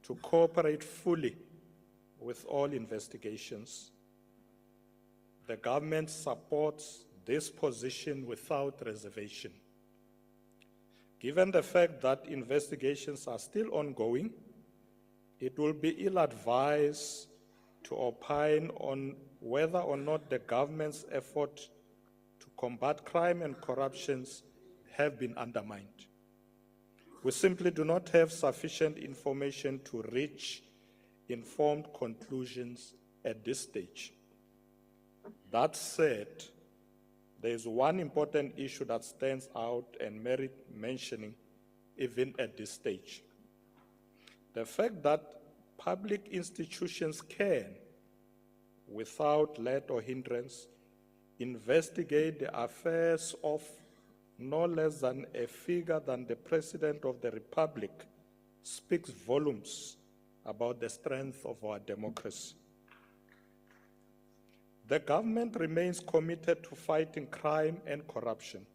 to cooperate fully with all investigations. The government supports this position without reservation. Given the fact that investigations are still ongoing, it will be ill-advised to opine on whether or not the government's effort to combat crime and corruptions have been undermined. We simply do not have sufficient information to reach informed conclusions at this stage. That said, there is one important issue that stands out and merits mentioning even at this stage. The fact that public institutions can, without let or hindrance, investigate the affairs of no less than a figure than the President of the Republic speaks volumes about the strength of our democracy. The government remains committed to fighting crime and corruption.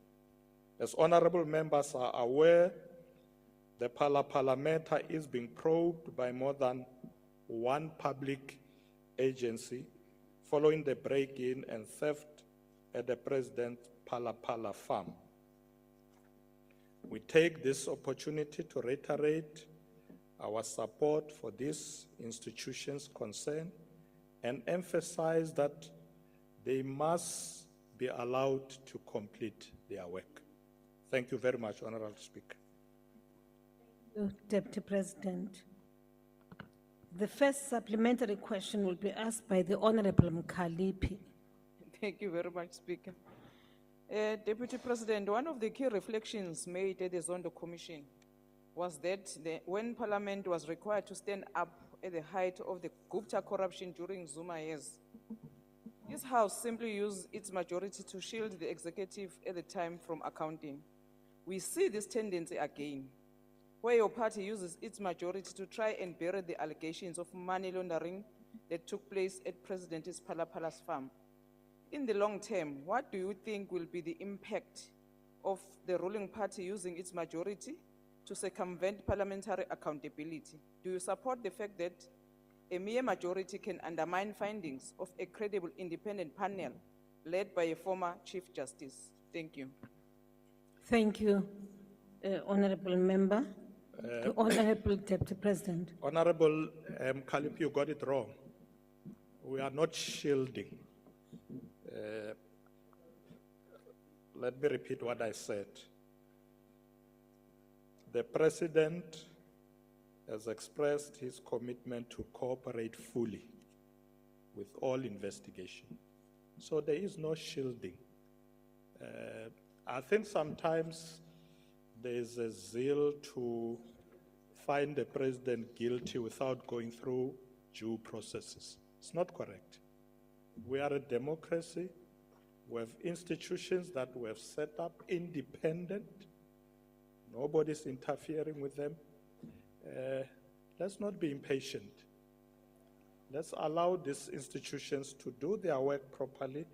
As honorable members are aware, the Parliamenta is being probed by more than one public agency following the break-in and theft at the President's Pala farm. We take this opportunity to reiterate our support for these institutions concerned and emphasize that they must be allowed to complete their work. Thank you very much, Honorable Speaker. Thank you, Deputy President. The first supplementary question will be asked by the Honorable Mkhalipi. Thank you very much, Speaker. Deputy President, one of the key reflections made at the Zondo Commission was that when Parliament was required to stand up at the height of the Gupta corruption during Zuma years, this House simply used its majority to shield the executive at the time from accounting. We see this tendency again, where your party uses its majority to try and bury the allegations of money laundering that took place at President's Pala's farm. In the long term, what do you think will be the impact of the ruling party using its majority to circumvent parliamentary accountability? Do you support the fact that a mere majority can undermine findings of a credible independent panel led by a former Chief Justice? Thank you. Thank you, Honorable Member. The Honorable Deputy President. Honorable Mkhalipi, you got it wrong. We are not shielding. Let me repeat what I said. The President has expressed his commitment to cooperate fully with all investigation. So there is no shielding. I think sometimes there is a zeal to find the President guilty without going through due processes. It's not correct. We are a democracy. We have institutions that we have set up independent. Nobody's interfering with them. Let's not be impatient. Let's allow these institutions to do their work properly.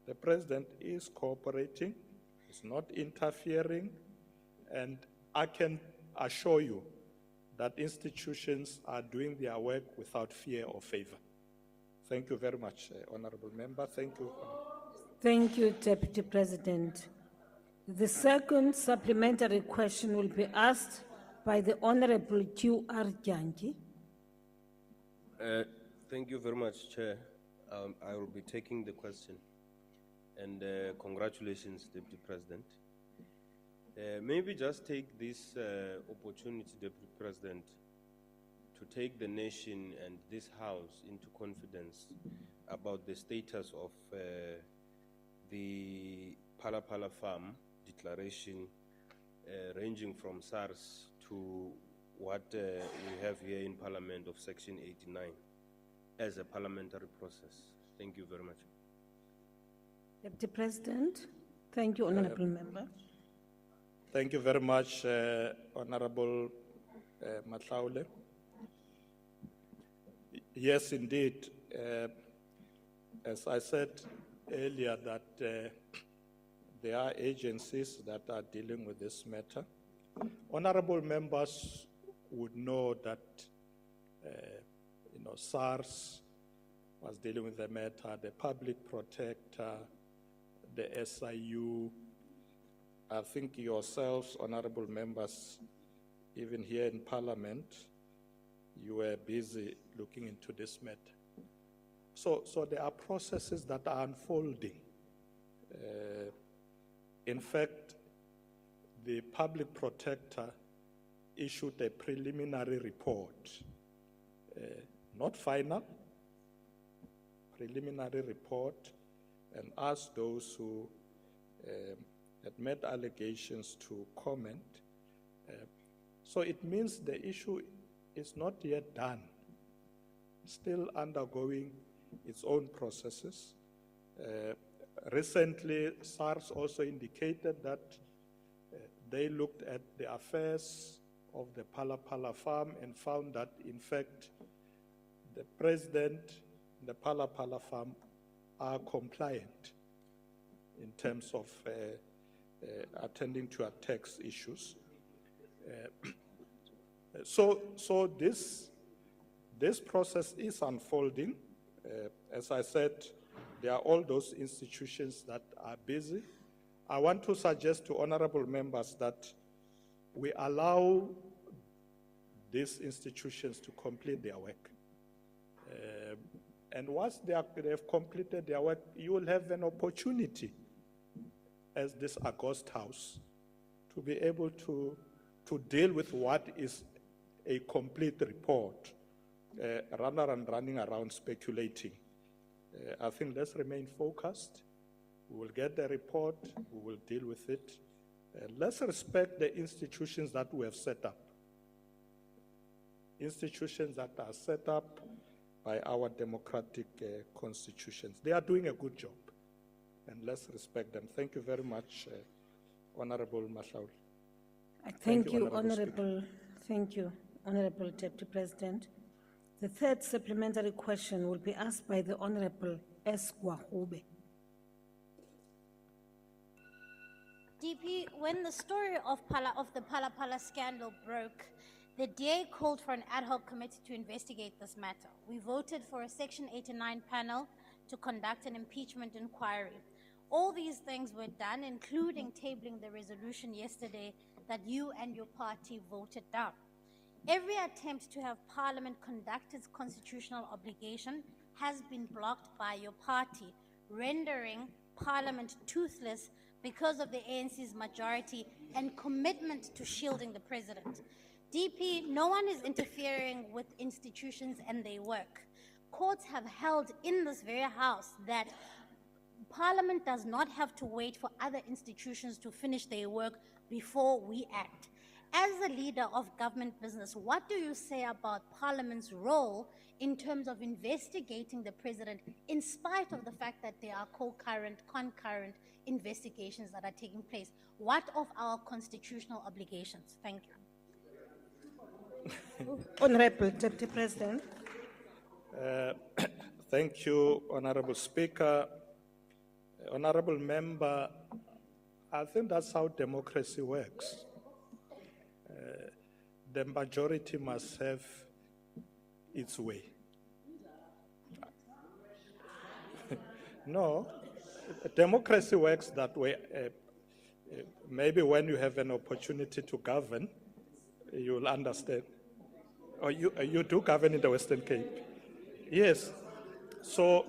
The President is cooperating, is not interfering, and I can assure you that institutions are doing their work without fear or favor. Thank you very much, Honorable Member. Thank you. Thank you, Deputy President. The second supplementary question will be asked by the Honorable Q.R. Janki. Thank you very much, Chair. I will be taking the question. And congratulations, Deputy President. Maybe just take this opportunity, Deputy President, to take the nation and this House into confidence about the status of the Pala Pala Farm declaration, ranging from SARS to what we have here in Parliament of Section 89 as a parliamentary process. Thank you very much. Deputy President. Thank you, Honorable Member. Thank you very much, Honorable Mashatile. Yes, indeed. As I said earlier, that there are agencies that are dealing with this matter. Honorable members would know that SARS was dealing with the matter, the Public Protector, the SIU. I think yourselves, honorable members, even here in Parliament, you were busy looking into this matter. So there are processes that are unfolding. In fact, the Public Protector issued a preliminary report, not final, preliminary report, and asked those who had made allegations to comment. So it means the issue is not yet done, still undergoing its own processes. Recently, SARS also indicated that they looked at the affairs of the Pala Pala farm and found that, in fact, the president and the Pala Pala farm are compliant in terms of attending to our tax issues. So this process is unfolding. As I said, there are all those institutions that are busy. I want to suggest to honorable members that we allow these institutions to complete their work. And once they have completed their work, you will have an opportunity as this August House to be able to deal with what is a complete report, rather than running around speculating. I think let's remain focused. We will get the report, we will deal with it. Let's respect the institutions that we have set up. Institutions that are set up by our democratic constitutions. They are doing a good job, and let's respect them. Thank you very much, Honorable Mashatile. Thank you, Honorable. Thank you, Honorable Deputy President. The third supplementary question will be asked by the Honorable S. Gwahube. DP, when the story of the Pala Pala scandal broke, the DA called for an ad hoc committee to investigate this matter. We voted for a Section 89 panel to conduct an impeachment inquiry. All these things were done, including tabling the resolution yesterday that you and your party voted down. Every attempt to have Parliament conduct its constitutional obligation has been blocked by your party, rendering Parliament toothless because of the ANC's majority and commitment to shielding the president. DP, no one is interfering with institutions and their work. Courts have held in this very house that Parliament does not have to wait for other institutions to finish their work before we act. As a leader of government business, what do you say about Parliament's role in terms of investigating the president, in spite of the fact that there are concurrent investigations that are taking place? What of our constitutional obligations? Thank you. Honorable Deputy President. Thank you, Honorable Speaker. Honorable Member, I think that's how democracy works. The majority must have its way. No, democracy works that way. Maybe when you have an opportunity to govern, you will understand. Or you do govern in the Western Cape. Yes. So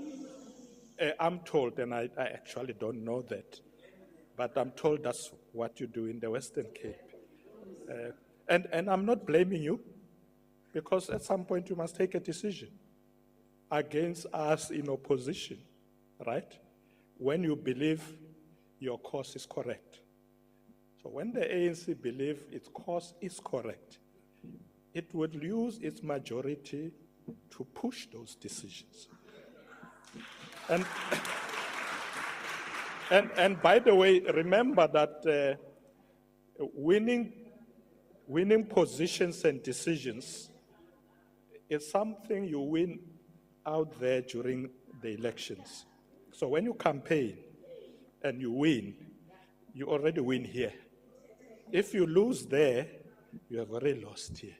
I'm told, and I actually don't know that, but I'm told that's what you do in the Western Cape. And I'm not blaming you, because at some point you must take a decision against us in opposition, right? When you believe your cause is correct. So when the ANC believe its cause is correct, it would use its majority to push those decisions. And by the way, remember that winning positions and decisions is something you win out there during the elections. So when you campaign and you win, you already win here. If you lose there, you have already lost here.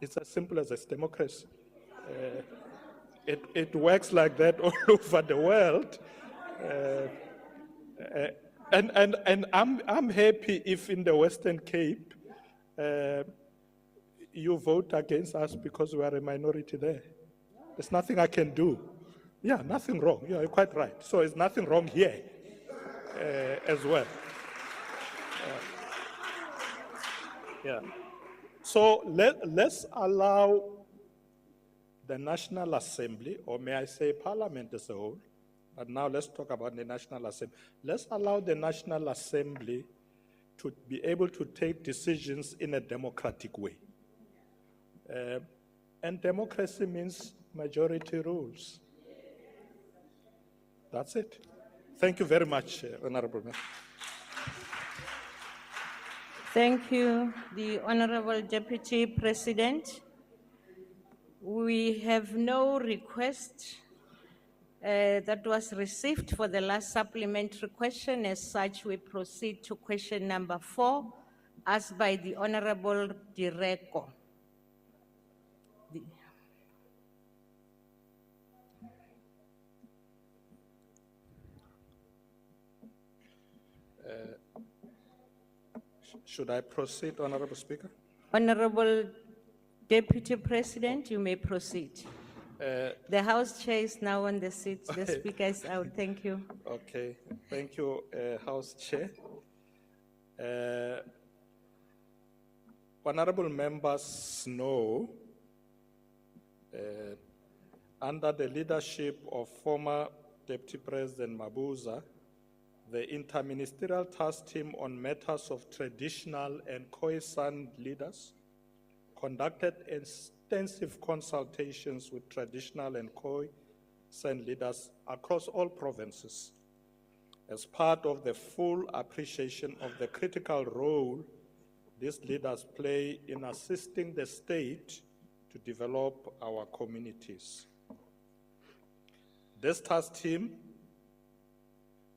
It's as simple as it's democracy. It works like that all over the world. And I'm happy if in the Western Cape you vote against us because we are a minority there. There's nothing I can do. Yeah, nothing wrong. Yeah, you're quite right. So there's nothing wrong here as well. Yeah. So let's allow the National Assembly, or may I say Parliament as a whole, but now let's talk about the National Assembly. Let's allow the National Assembly to be able to take decisions in a democratic way. And democracy means majority rules. That's it. Thank you very much, Honorable Member. Thank you, the Honorable Deputy President. We have no request that was received for the last supplementary question. As such, we proceed to question number 4, asked by the Honorable Direko. Should I proceed, Honorable Speaker? Honorable Deputy President, you may proceed. The House Chair is now on the seat. The Speaker is out. Thank you. Okay. Thank you, House Chair. Honorable members know, under the leadership of former Deputy President Mabuza, the Interministerial Task Team on Matters of Traditional and Khoisan Leaders conducted extensive consultations with traditional and Khoisan leaders across all provinces as part of the full appreciation of the critical role these leaders play in assisting the state to develop our communities. This task team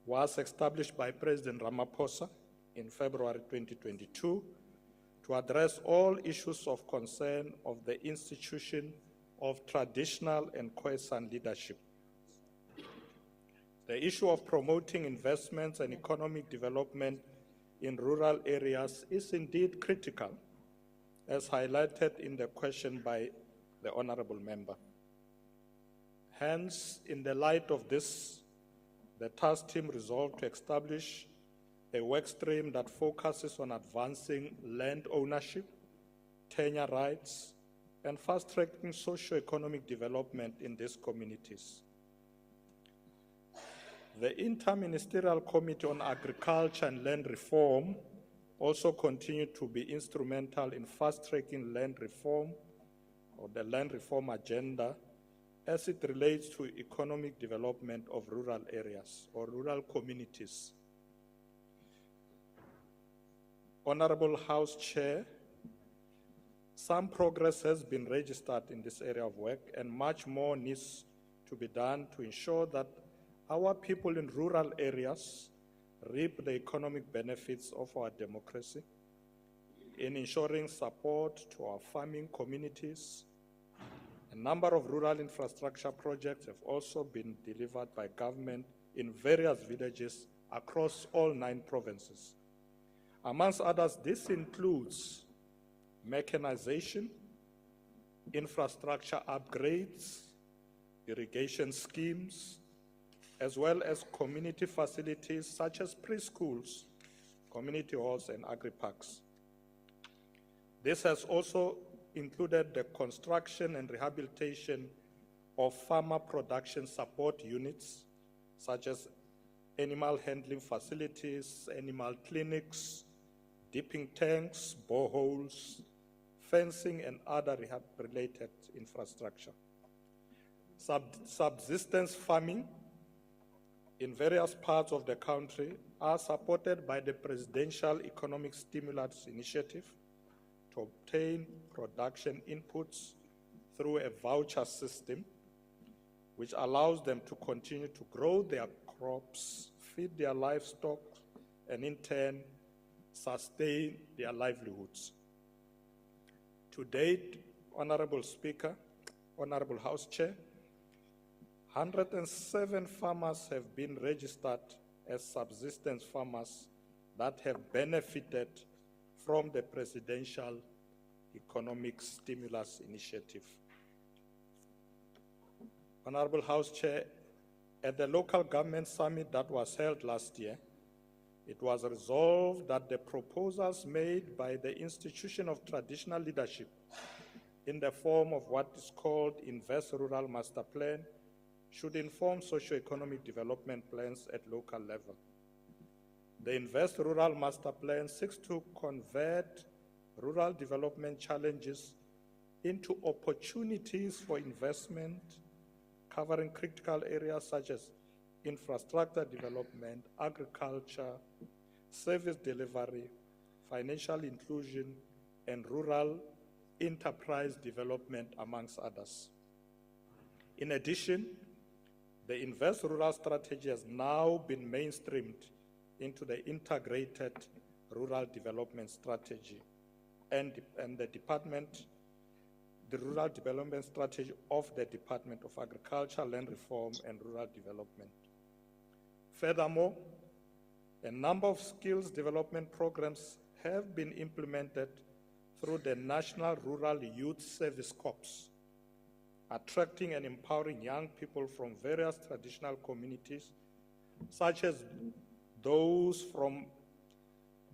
was established by President Ramaphosa in February 2022 to address all issues of concern of the institution of traditional and Khoisan leadership. The issue of promoting investments and economic development in rural areas is indeed critical, as highlighted in the question by the Honorable Member. Hence, in the light of this, the task team resolved to establish a work stream that focuses on advancing land ownership, tenure rights, and fast-tracking socio-economic development in these communities. The Interministerial Committee on Agriculture and Land Reform also continued to be instrumental in fast-tracking land reform, or the land reform agenda, as it relates to economic development of rural areas or rural communities. Honorable House Chair, some progress has been registered in this area of work, and much more needs to be done to ensure that our people in rural areas reap the economic benefits of our democracy in ensuring support to our farming communities. A number of rural infrastructure projects have also been delivered by government in various villages across all 9 provinces. Amongst others, this includes mechanization, infrastructure upgrades, irrigation schemes, as well as community facilities such as preschools, community halls, and agri-parks. This has also included the construction and rehabilitation of farmer production support units, such as animal handling facilities, animal clinics, dipping tanks, boreholes, fencing, and other rehab-related infrastructure. Subsistence farming in various parts of the country are supported by the Presidential Economic Stimulus Initiative to obtain production inputs through a voucher system, which allows them to continue to grow their crops, feed their livestock, and in turn, sustain their livelihoods. To date, Honorable Speaker, Honorable House Chair, 107 farmers have been registered as subsistence farmers that have benefited from the Presidential Economic Stimulus Initiative. Honorable House Chair, at the local government summit that was held last year, it was resolved that the proposals made by the Institution of Traditional Leadership in the form of what is called Invest Rural Master Plan should inform socio-economic development plans at local level. The Invest Rural Master Plan seeks to convert rural development challenges into opportunities for investment, covering critical areas such as infrastructure development, agriculture, service delivery, financial inclusion, and rural enterprise development, amongst others. In addition, the Invest Rural strategy has now been mainstreamed into the integrated rural development strategy and the rural development strategy of the Department of Agriculture, Land Reform, and Rural Development. Furthermore, a number of skills development programs have been implemented through the National Rural Youth Service Corps, attracting and empowering young people from various traditional communities, such as those from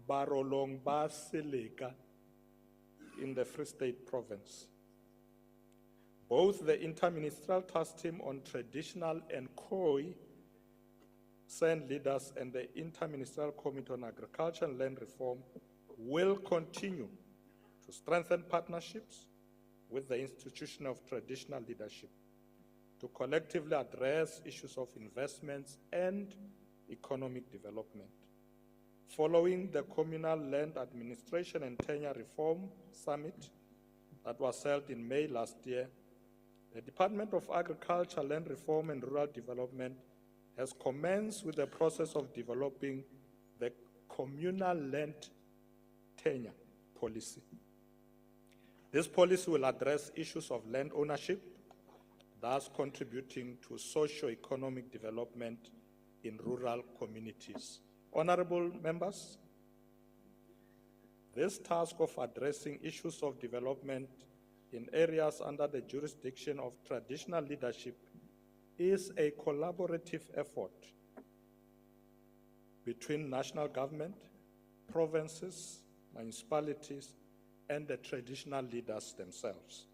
Barolongba Seleka in the Free State Province. Both the Interministerial Task Team on Traditional and Khoi Sand Leaders and the Interministerial Committee on Agriculture and Land Reform will continue to strengthen partnerships with the Institution of Traditional Leadership to collectively address issues of investments and economic development. Following the Communal Land Administration and Tenure Reform Summit that was held in May last year, the Department of Agriculture, Land Reform, and Rural Development has commenced with the process of developing the Communal Land Tenure Policy. This policy will address issues of land ownership, thus contributing to socio-economic development in rural communities. Honorable members, this task of addressing issues of development in areas under the jurisdiction of traditional leadership is a collaborative effort between national government, provinces, municipalities, and the traditional leaders themselves.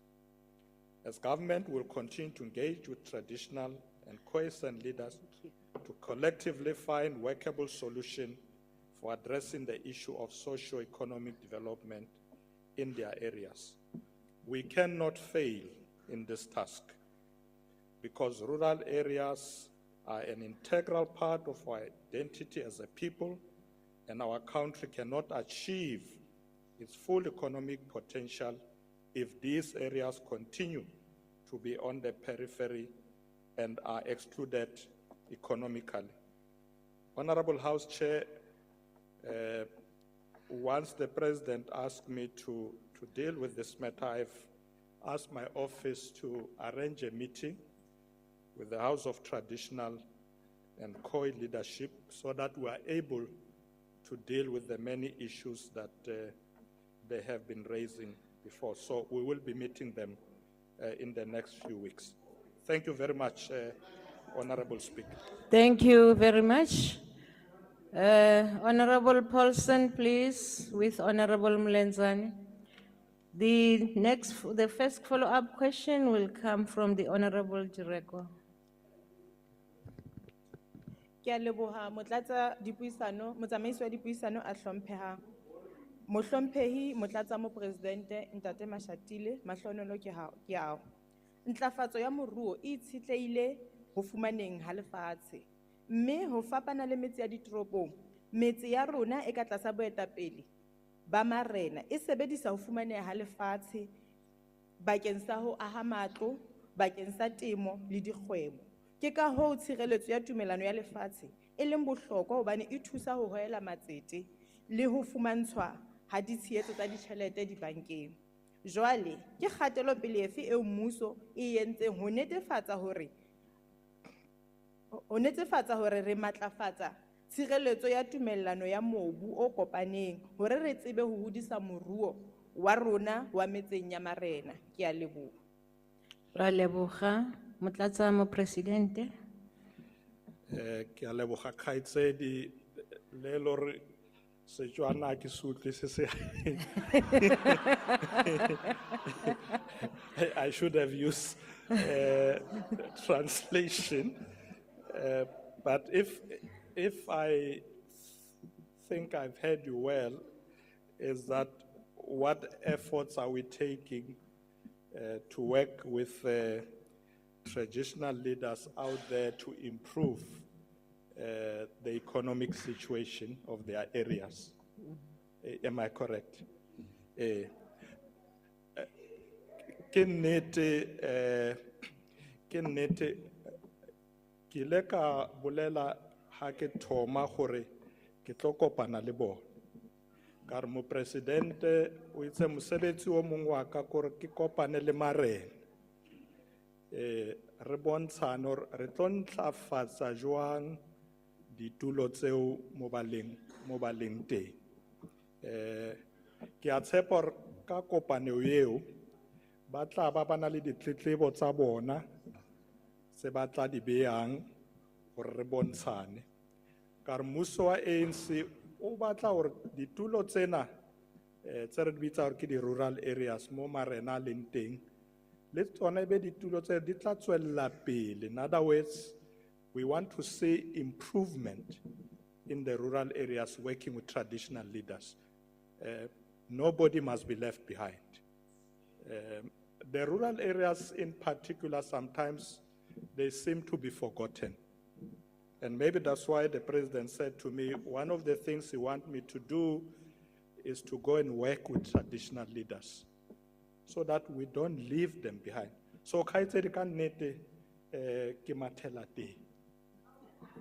As government will continue to engage with traditional and quiescent leaders to collectively find workable solutions for addressing the issue of socio-economic development in their areas. We cannot fail in this task because rural areas are an integral part of our identity as a people, and our country cannot achieve its full economic potential if these areas continue to be on the periphery and are excluded economically. Honorable House Chair, once the President asked me to deal with this matter, I've asked my office to arrange a meeting with the House of Traditional and Khoi leadership so that we are able to deal with the many issues that they have been raising before. So we will be meeting them in the next few weeks. Thank you very much, Honorable Speaker. Thank you very much. Honorable Paulson, please, with Honorable Mlenzani. The first follow-up question will come from the Honorable Jireko. Ke a leboha motlatsa dipuisano, motsamaisi wa dipuisano a hlomphehang. Mohlomphehi motlatsa mopresidente Ntate Mashatile, mahlohonolo ke ao. Ntlafatso ya moruo e itshetleile ho fumaneng ha lefatshe. Mme ho fapana le metse ya ditoropong, metse ya rona e ka tlasa boetapele ba marena e sebedisa ho fumaneha ha lefatshe bakeng sa ho aha matlo, bakeng sa temo le dikgwebo. Ke ka hoo tshireletso ya tumelano ya lefatshe e leng bohlokwa hobane e thusa ho hoela matsete le ho fumantshwa ha ditshehetso tsa ditjhelete dibankeng. Jwale ke kgatelopele efe eo mmuso e entseng ho netefatsa hore re matlafatsa tshireletso ya tumellano ya mobu o kopaneng hore re tsebe ho hodisa moruo wa rona wa metseng ya marena. Ke a leboha. Ra leboga motlatsa mopresidente. Ke a leboga kgaitsedi le lore Setswana ke se utlwisise. I should have used translation, but if I think I've heard you well, is that what efforts are we taking to work with traditional leaders out there to improve the economic situation of their areas? Am I correct? Ke nnete ke ile ka bolela ha ke thoma gore ke tlo kopana le bona. Ka re mopresidente o itse mosebetsi o mongwe wa ka gore ke kopane le marena. Re bontshane hore re tlo ntlafatsa jwang ditulo tseo mo baleng teng. Ke a tshepa hore ka kopanelo eo ba tla ba na le ditletlebo tsa bona se ba tla di behang gore re bontshane. Ka re mmuso wa ANC o batla hore ditulo tsena tse re di bitsa hore ke di-rural areas mo marena a leng teng le tsona ebe ditulo tse di tla tswella pele. In other words, we want to see improvement in the rural areas working with traditional leaders. Nobody must be left behind. The rural areas in particular, sometimes they seem to be forgotten. And maybe that's why the president said to me, one of the things he wants me to do is to go and work with traditional leaders so that we don't leave them behind. So, kaitsedi ka nnete ke mathela teng.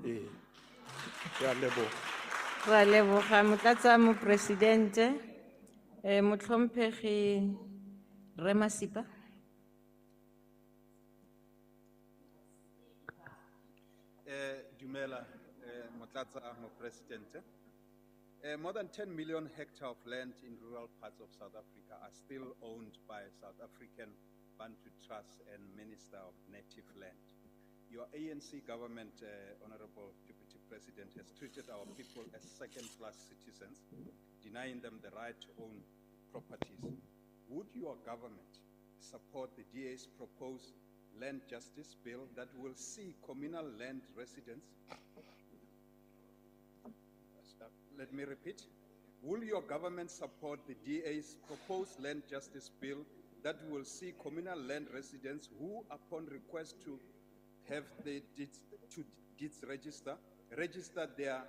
Ke a leboha. Ra leboga motlatsa mopresidente. Motlhomphegi Re Masipa. Dumela, Motlatsa President. More than 10 million hectares of land in rural parts of South Africa are still owned by South African Bantu Trust and Minister of Native Land. Your ANC government, Honorable Deputy President, has treated our people as second-class citizens, denying them the right to own properties. Would your government support the DA's proposed land justice bill that will see communal land residents? Let me repeat. Will your government support the DA's proposed land justice bill that will see communal land residents who, upon request to have the deeds register their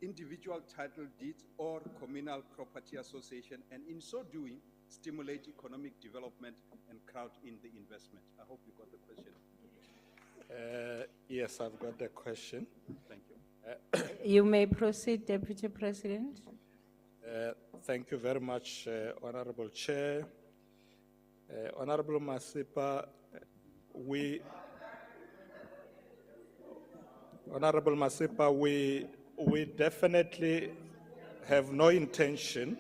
individual title deeds or communal property association, and in so doing, stimulate economic development and crowd in the investment? I hope you got the question. Yes, I've got the question. Thank you. You may proceed, Deputy President. Thank you very much, Honorable Chair. Honorable Masipa, we definitely have no intention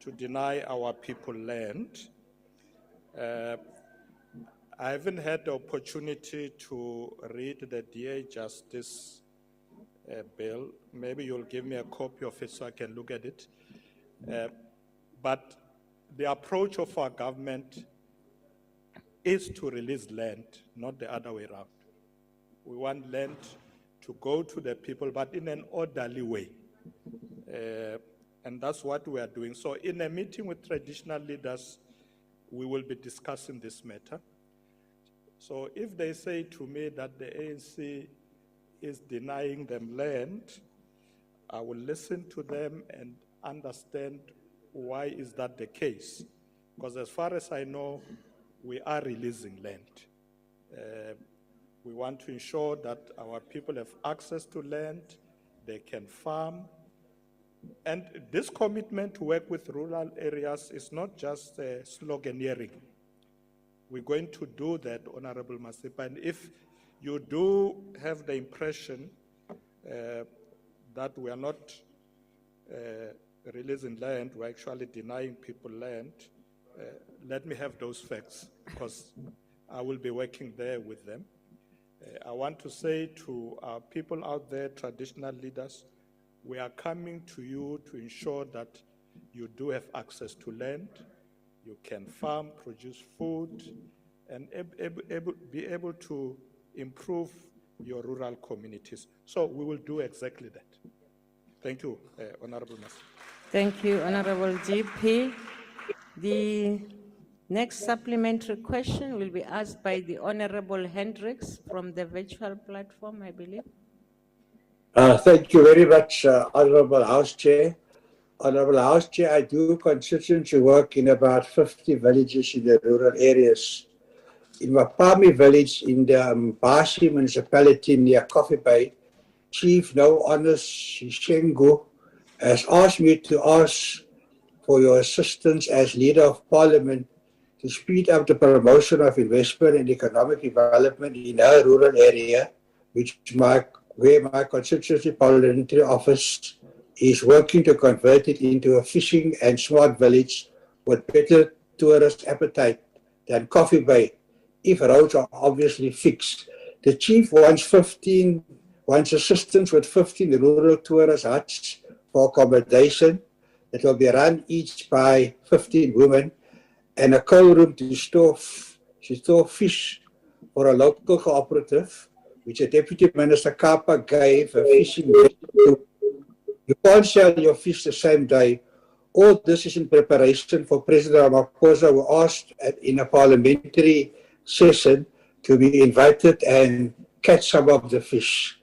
to deny our people land. I haven't had the opportunity to read the DA Justice bill. Maybe you'll give me a copy of it so I can look at it. But the approach of our government is to release land, not the other way around. We want land to go to the people, but in an orderly way. And that's what we are doing. So in a meeting with traditional leaders, we will be discussing this matter. So if they say to me that the ANC is denying them land, I will listen to them and understand why is that the case. Because as far as I know, we are releasing land. We want to ensure that our people have access to land, they can farm. And this commitment to work with rural areas is not just sloganeering. We're going to do that, Honorable Masipa. And if you do have the impression that we are not releasing land, we're actually denying people land, let me have those facts, because I will be working there with them. I want to say to our people out there, traditional leaders, we are coming to you to ensure that you do have access to land, you can farm, produce food, and be able to improve your rural communities. So we will do exactly that. Thank you, Honorable Master. Thank you, Honorable GP. The next supplementary question will be asked by the Honorable Hendricks from the virtual platform, I believe. Thank you very much, Honorable House Chair. Honorable House Chair, I do constituency work in about 50 villages in the rural areas. In Mapami village in the Bashi municipality near Coffee Bay, Chief No Honors Shishengu has asked me to ask for your assistance as Leader of Parliament to speed up the promotion of investment and economic development in our rural area, where my constituency parliamentary office is working to convert it into a fishing and smart village with better tourist appetite than Coffee Bay, if roads are obviously fixed. The chief wants assistance with 15 rural tourist huts for accommodation that will be run each by 15 women, and a cold room to store fish for a local cooperative, which a Deputy Minister Kapa gave a fishing to. You can't sell your fish the same day. All this is in preparation for President Ramaphosa, who asked in a parliamentary session to be invited and catch some of the fish.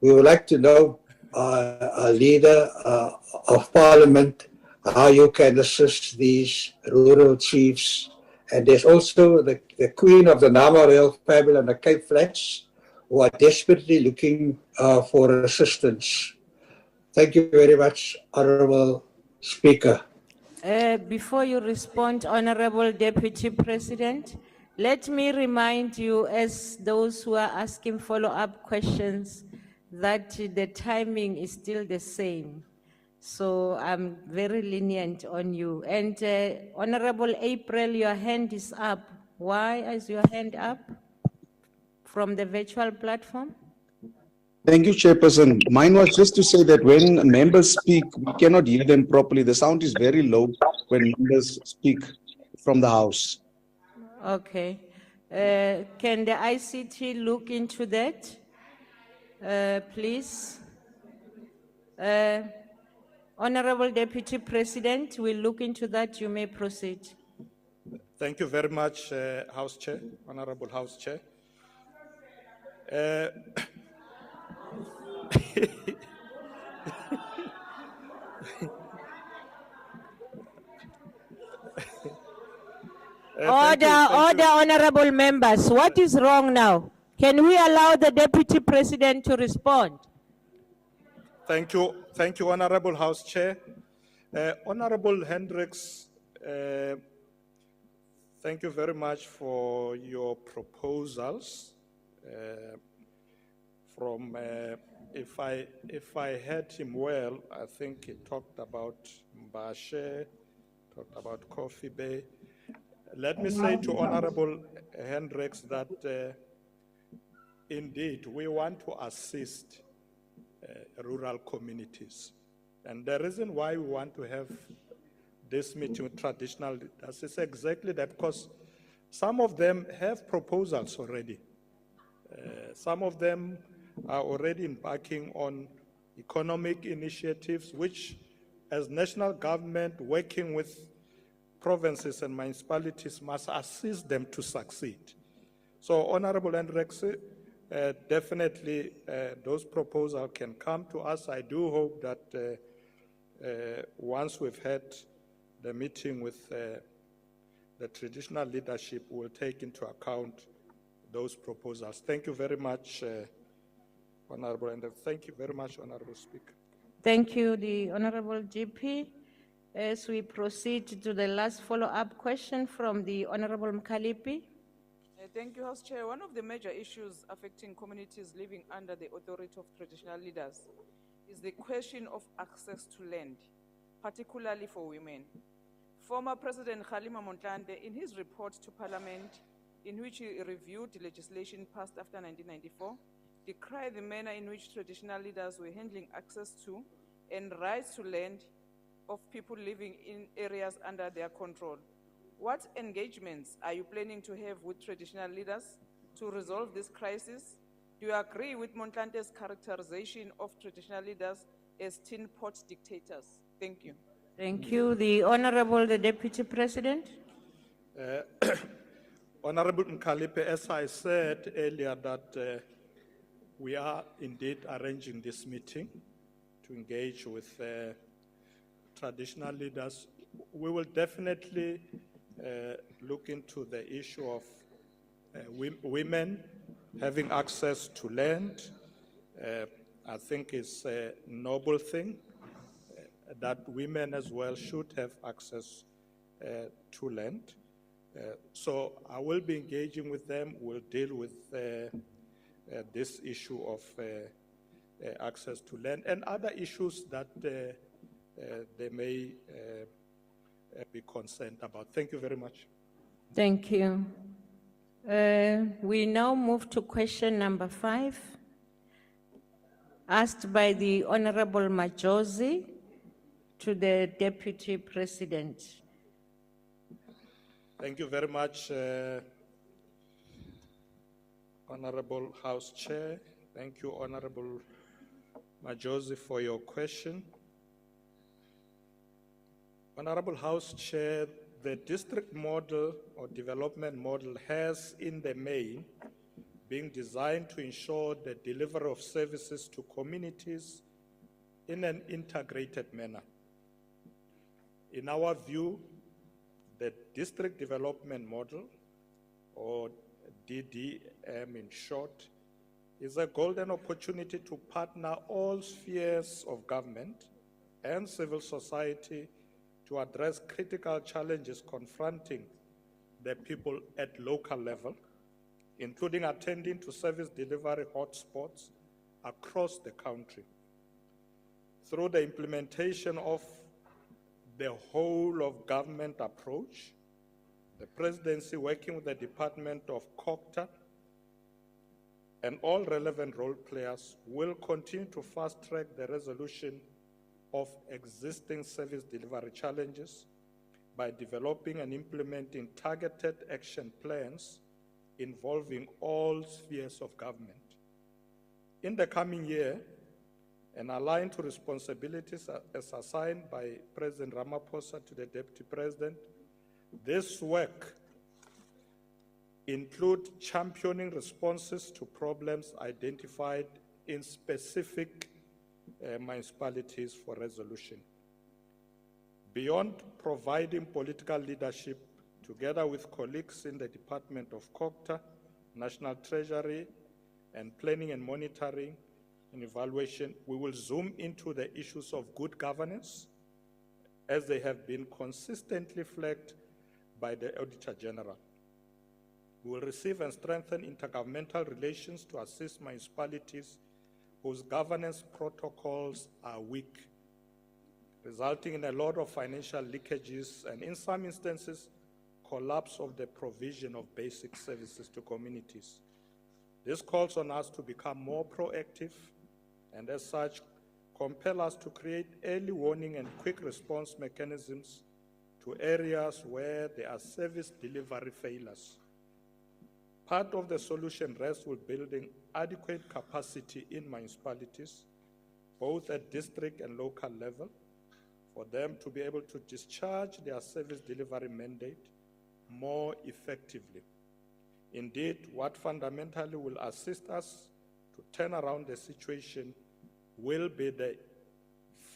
We would like to know, a Leader of Parliament, how you can assist these rural chiefs. And there's also the Queen of the Nama royal family on the Cape Flats, who are desperately looking for assistance. Thank you very much, Honorable Speaker. Before you respond, Honorable Deputy President, let me remind you, as those who are asking follow-up questions, that the timing is still the same. So I'm very lenient on you. And Honorable April, your hand is up. Why is your hand up from the virtual platform? Thank you, Chairperson. Mine was just to say that when members speak, we cannot hear them properly. The sound is very low when members speak from the House. Okay. Can the ICT look into that, please? Honorable Deputy President, we'll look into that. You may proceed. Thank you very much, House Chair, Honorable House Chair. Order, honorable members. What is wrong now? Can we allow the Deputy President to respond? Thank you, Honorable House Chair. Honorable Hendricks, thank you very much for your proposals. If I heard him well, I think he talked about Mbashe, talked about Coffee Bay. Let me say to Honorable Hendricks that indeed we want to assist rural communities. And the reason why we want to have this meeting with traditional leaders is exactly that, because some of them have proposals already. Some of them are already embarking on economic initiatives, which as national government working with provinces and municipalities must assist them to succeed. So Honorable Hendricks, definitely those proposals can come to us. I do hope that once we've had the meeting with the traditional leadership, we'll take into account those proposals. Thank you very much, Honorable Hendricks. Thank you very much, Honorable Speaker. Thank you, the Honorable GP. As we proceed to the last follow-up question from the Honorable Mkalipi. Thank you, House Chair. One of the major issues affecting communities living under the authority of traditional leaders is the question of access to land, particularly for women. Former President Kgalema Motlanthe, in his report to Parliament, in which he reviewed legislation passed after 1994, decried the manner in which traditional leaders were handling access to and rights to land of people living in areas under their control. What engagements are you planning to have with traditional leaders to resolve this crisis? Do you agree with Montlante's characterization of traditional leaders as tin pot dictators? Thank you. Thank you. The Honorable, the Deputy President. Honorable Mkalipe, as I said earlier, that we are indeed arranging this meeting to engage with traditional leaders. We will definitely look into the issue of women having access to land. I think it's a noble thing that women as well should have access to land. So I will be engaging with them. We'll deal with this issue of access to land and other issues that they may be concerned about. Thank you very much. Thank you. We now move to question number 5, asked by the Honorable Majosi to the Deputy President. Thank you very much, Honorable House Chair. Thank you, Honorable Majosi, for your question. Honorable House Chair, the district model or development model has, in the main, been designed to ensure the delivery of services to communities in an integrated manner. In our view, the district development model, or DDM in short, is a golden opportunity to partner all spheres of government and civil society to address critical challenges confronting the people at local level, including attending to service delivery hotspots across the country. Through the implementation of the whole of government approach, the presidency, working with the Department of COGTA and all relevant role players, will continue to fast-track the resolution of existing service delivery challenges by developing and implementing targeted action plans involving all spheres of government. In the coming year, and aligned to responsibilities as assigned by President Ramaphosa to the Deputy President, this work includes championing responses to problems identified in specific municipalities for resolution. Beyond providing political leadership, together with colleagues in the Department of COGTA, National Treasury, and Planning and Monitoring and Evaluation, we will zoom into the issues of good governance as they have been consistently flagged by the Auditor General. We will receive and strengthen intergovernmental relations to assist municipalities whose governance protocols are weak, resulting in a lot of financial leakages and, in some instances, collapse of the provision of basic services to communities. This calls on us to become more proactive and as such compel us to create early warning and quick response mechanisms to areas where there are service delivery failures. Part of the solution rests with building adequate capacity in municipalities, both at district and local level, for them to be able to discharge their service delivery mandate more effectively. Indeed, what fundamentally will assist us to turn around the situation will be the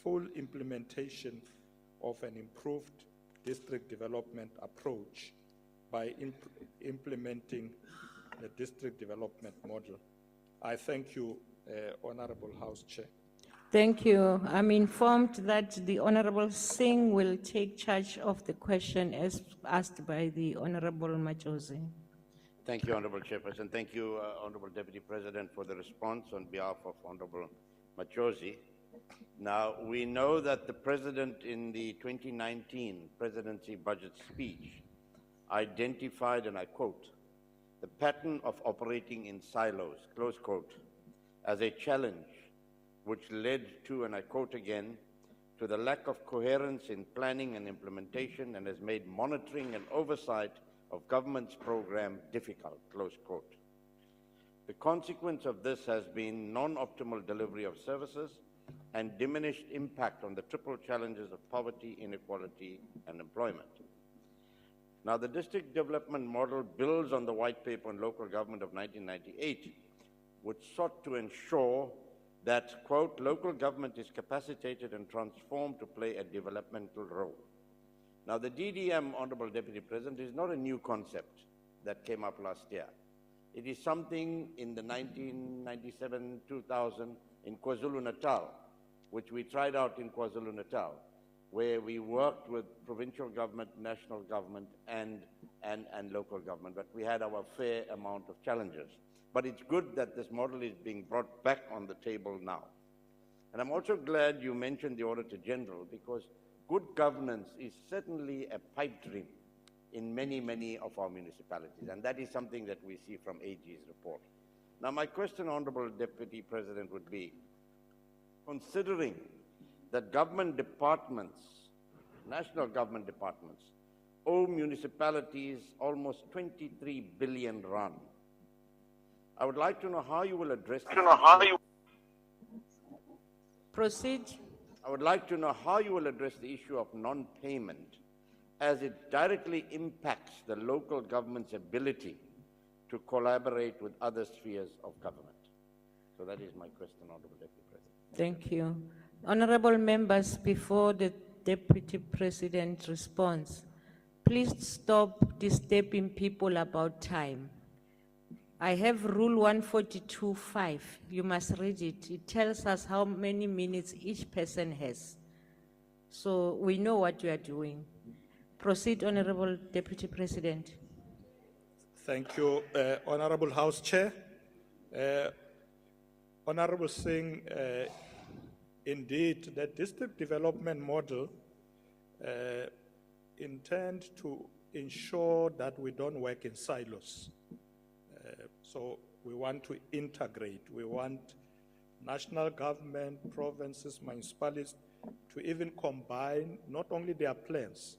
full implementation of an improved district development approach by implementing the district development model. I thank you, Honorable House Chair. Thank you. I'm informed that the Honorable Singh will take charge of the question as asked by the Honorable Majosi. Thank you, Honorable Chairperson. Thank you, Honorable Deputy President, for the response on behalf of Honorable Machosi. Now, we know that the President in the 2019 presidency budget speech identified, and I quote, the pattern of operating in silos, close quote, as a challenge which led to, and I quote again, to the lack of coherence in planning and implementation and has made monitoring and oversight of government's program difficult, close quote. The consequence of this has been non-optimal delivery of services and diminished impact on the triple challenges of poverty, inequality, and employment. Now, the district development model builds on the white paper on local government of 1998, which sought to ensure that, quote, local government is capacitated and transformed to play a developmental role. Now, the DDM, Honorable Deputy President, is not a new concept that came up last year. It is something in the 1997-2000 in KwaZulu-Natal, which we tried out in KwaZulu-Natal, where we worked with provincial government, national government, and local government, but we had our fair amount of challenges. But it's good that this model is being brought back on the table now. And I'm also glad you mentioned the Auditor General, because good governance is certainly a pipe dream in many, many of our municipalities, and that is something that we see from AG's report. Now, my question, Honorable Deputy President, would be, considering that government departments, national government departments, owe municipalities almost 23 billion rand, I would like to know how you will address this issue. Proceed. I would like to know how you will address the issue of non-payment, as it directly impacts the local government's ability to collaborate with other spheres of government. So that is my question, Honorable Deputy President. Thank you. Honorable members, before the Deputy President responds, please stop disturbing people about time. I have Rule 142.5. You must read it. It tells us how many minutes each person has. So we know what you are doing. Proceed, Honorable Deputy President. Thank you, Honorable House Chair. Honorable Singh, indeed, the district development model intends to ensure that we don't work in silos. So we want to integrate. We want national government, provinces, municipalities to even combine not only their plans,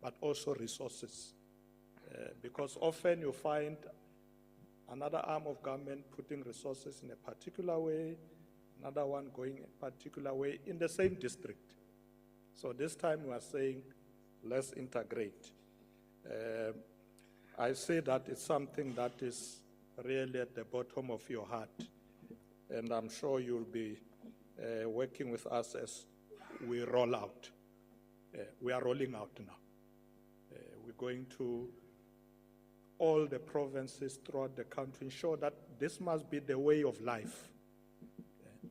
but also resources. Because often you find another arm of government putting resources in a particular way, another one going a particular way in the same district. So this time we are saying, let's integrate. I say that it's something that is really at the bottom of your heart. And I'm sure you'll be working with us as we roll out. We are rolling out now. We're going to all the provinces throughout the country, ensure that this must be the way of life.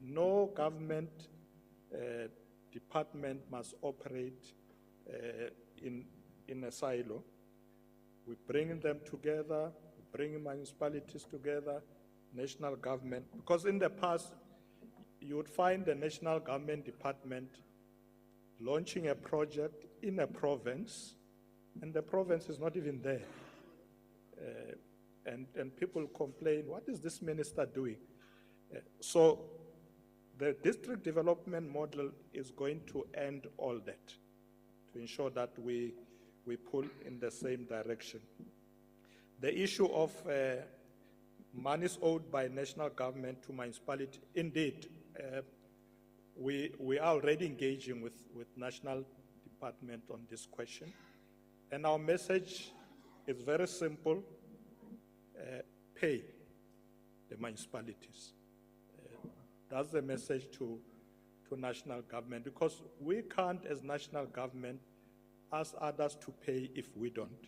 No government department must operate in a silo. We bring them together, bringing municipalities together, national government, because in the past, you would find the national government department launching a project in a province, and the province is not even there. And people complain, what is this minister doing? So the district development model is going to end all that, to ensure that we pull in the same direction. The issue of monies owed by national government to municipality, indeed, we are already engaging with national department on this question. And our message is very simple, pay the municipalities. That's the message to national government, because we can't, as national government, ask others to pay if we don't.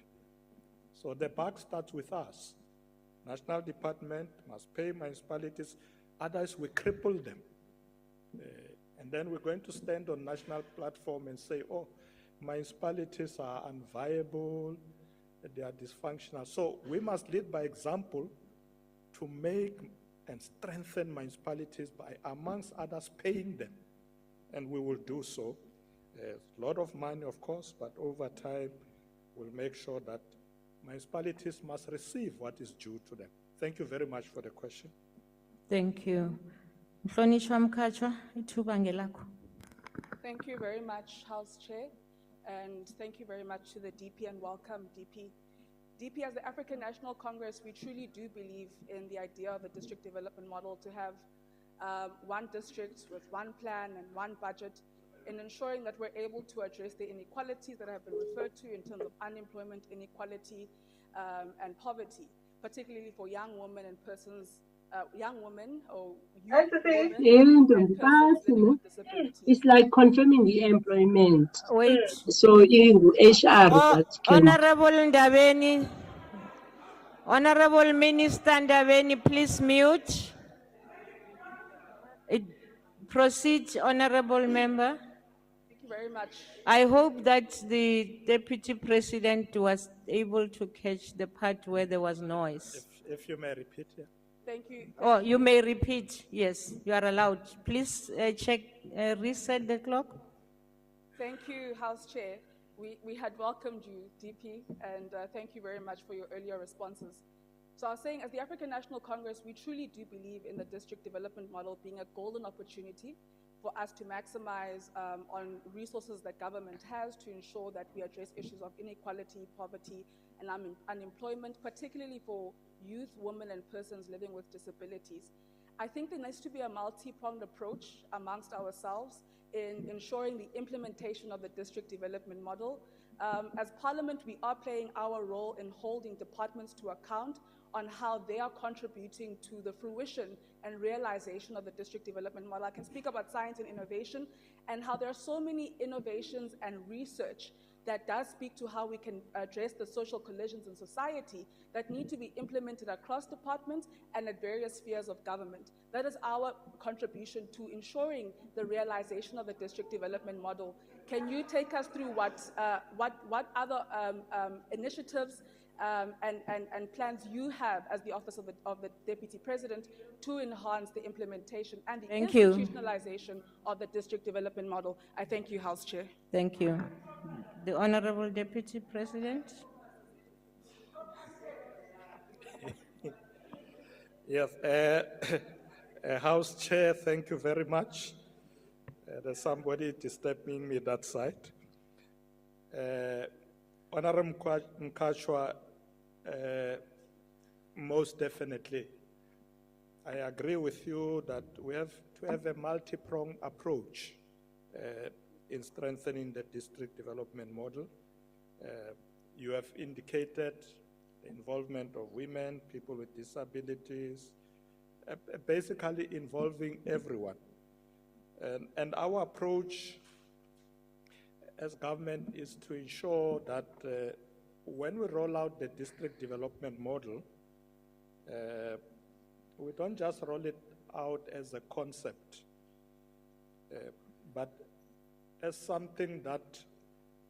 So the buck starts with us. National department must pay municipalities, otherwise we cripple them. And then we're going to stand on national platform and say, oh, municipalities are unviable, they are dysfunctional. So we must lead by example to make and strengthen municipalities by, amongst others, paying them. And we will do so. A lot of money, of course, but over time, we'll make sure that municipalities must receive what is due to them. Thank you very much for the question. Thank you. Mhlonishwa Mkhatshwa, ithuba ngelakho. Thank you very much, House Chair, and thank you very much to the DP and welcome, DP. DP, as the African National Congress, we truly do believe in the idea of a district development model to have one district with one plan and one budget, in ensuring that we're able to address the inequalities that have been referred to in terms of unemployment, inequality, and poverty, particularly for young women and persons, young women or youth women and persons living with disabilities. It's like confirming the employment. Wait. So HR that can. Honorable Ndabeni, Honorable Minister Ndabeni, please mute. Proceed, Honorable Member. Thank you very much. I hope that the Deputy President was able to catch the part where there was noise. If you may repeat, yeah. Thank you. Oh, you may repeat. Yes, you are allowed. Please check, reset the clock. Thank you, House Chair. We had welcomed you, DP, and thank you very much for your earlier responses. So I was saying, as the African National Congress, we truly do believe in the district development model being a golden opportunity for us to maximize on resources that government has to ensure that we address issues of inequality, poverty, and unemployment, particularly for youth, women, and persons living with disabilities. I think there needs to be a multi-pronged approach amongst ourselves in ensuring the implementation of the district development model. As Parliament, we are playing our role in holding departments to account on how they are contributing to the fruition and realization of the district development model. I can speak about science and innovation and how there are so many innovations and research that does speak to how we can address the social collisions in society that need to be implemented across departments and at various spheres of government. That is our contribution to ensuring the realization of the district development model. Can you take us through what other initiatives and plans you have as the Office of the Deputy President to enhance the implementation and the institutionalization of the district development model? I thank you, House Chair. Thank you. The Honorable Deputy President. Yes, House Chair, thank you very much. There's somebody disturbing me that side. Honorable Mkhatshwa, most definitely, I agree with you that we have to have a multi-pronged approach in strengthening the district development model. You have indicated the involvement of women, people with disabilities, basically involving everyone. And our approach as government is to ensure that when we roll out the district development model, we don't just roll it out as a concept, but as something that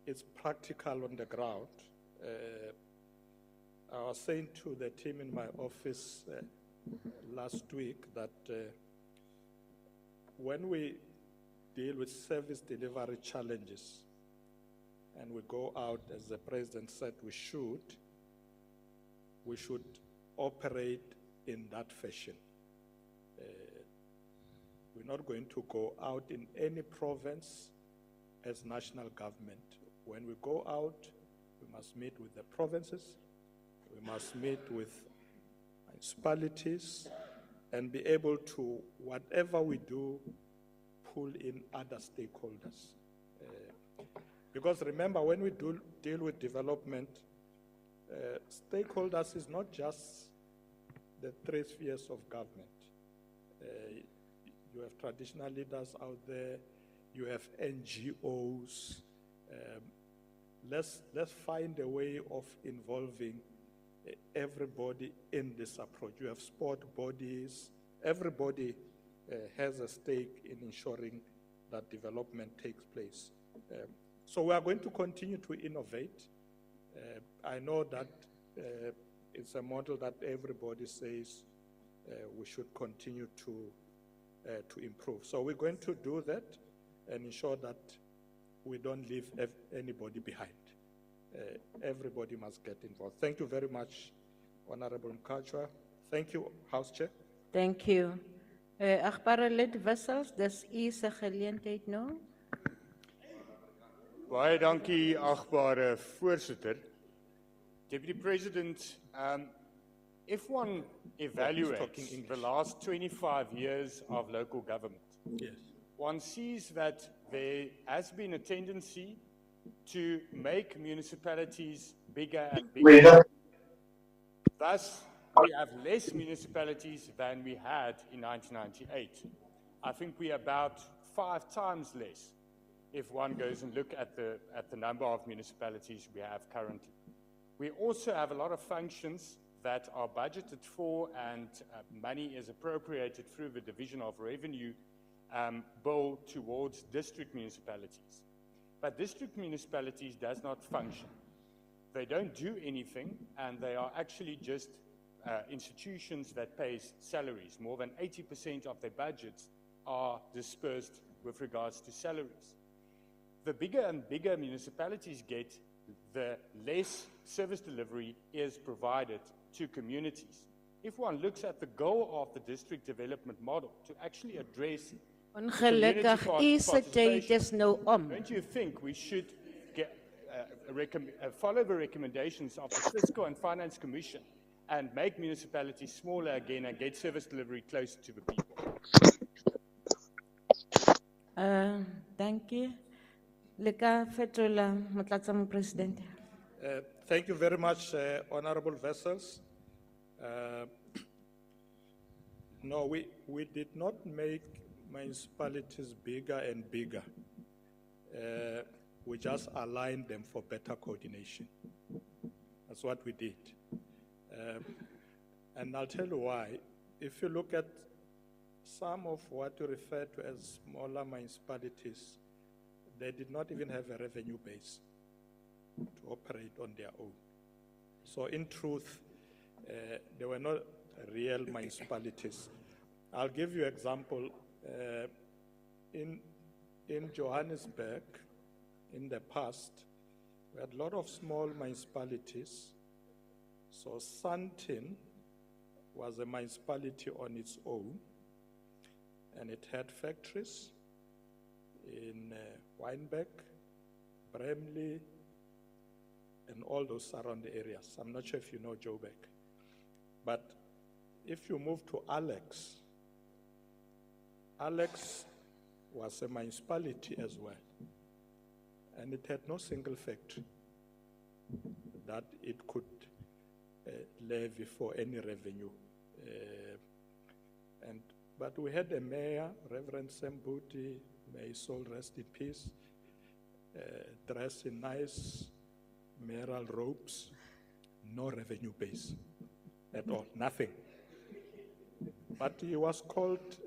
is practical on the ground. I was saying to the team in my office last week that when we deal with service delivery challenges, and we go out, as the President said we should operate in that fashion. We're not going to go out in any province as national government. When we go out, we must meet with the provinces, we must meet with municipalities, and be able to, whatever we do, pull in other stakeholders. Because remember, when we deal with development, stakeholders is not just the 3 spheres of government. You have traditional leaders out there, you have NGOs. Let's find a way of involving everybody in this approach. You have sport bodies, everybody has a stake in ensuring that development takes place. So we are going to continue to innovate. I know that it's a model that everybody says we should continue to improve. So we're going to do that and ensure that we don't leave anybody behind. Everybody must get involved. Thank you very much, Honorable Mkhatshwa. Thank you, House Chair. Thank you. Agbare lid Wissels, dis u se geleentheid nou. Baie dankie, agbare voorsitter. Deputy President, if one evaluates the last 25 years of local government, one sees that there has been a tendency to make municipalities bigger and bigger. Thus, we have less municipalities than we had in 1998. I think we are about 5 times less if one goes and look at the number of municipalities we have currently. We also have a lot of functions that are budgeted for and money is appropriated through the Division of Revenue bill towards district municipalities. But district municipalities does not function. They don't do anything, and they are actually just institutions that pay salaries. More than 80% of their budgets are dispersed with regards to salaries. The bigger and bigger municipalities get, the less service delivery is provided to communities. If one looks at the goal of the district development model to actually address Ongelukkig, u se tyd is nou om. don't you think we should follow the recommendations of the Fiscal and Finance Commission and make municipalities smaller again and get service delivery closer to the people? Thank you. Leka fetola motlatsa President. Thank you very much, Honorable Wessels. No, we did not make municipalities bigger and bigger. We just aligned them for better coordination. That's what we did. And I'll tell you why. If you look at some of what you refer to as smaller municipalities, they did not even have a revenue base to operate on their own. So in truth, they were not real municipalities. I'll give you an example. In Johannesburg, in the past, we had a lot of small municipalities. So Sandton was a municipality on its own, and it had factories in Wynberg, Bramley, and all those surrounding areas. I'm not sure if you know Joburg. But if you move to Alex was a municipality as well. And it had no single factory that it could levy for any revenue. But we had a mayor, Reverend Sembuti, may his soul rest in peace, dressed in nice mayoral robes, no revenue base at all, nothing. But he was called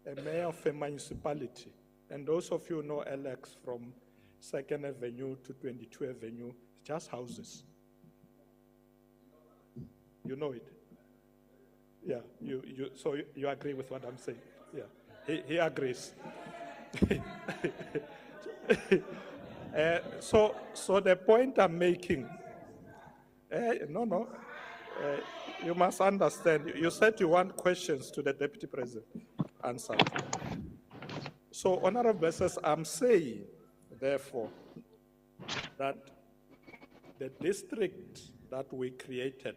a mayor of a municipality. And those of you who know Alex from 2nd Avenue to 22 Avenue, just houses. You know it. Yeah, so you agree with what I'm saying? Yeah, he agrees. So the point I'm making, you must understand. You said you want questions to the Deputy President answered. So, Honorable Members, I'm saying, therefore, that the district that we created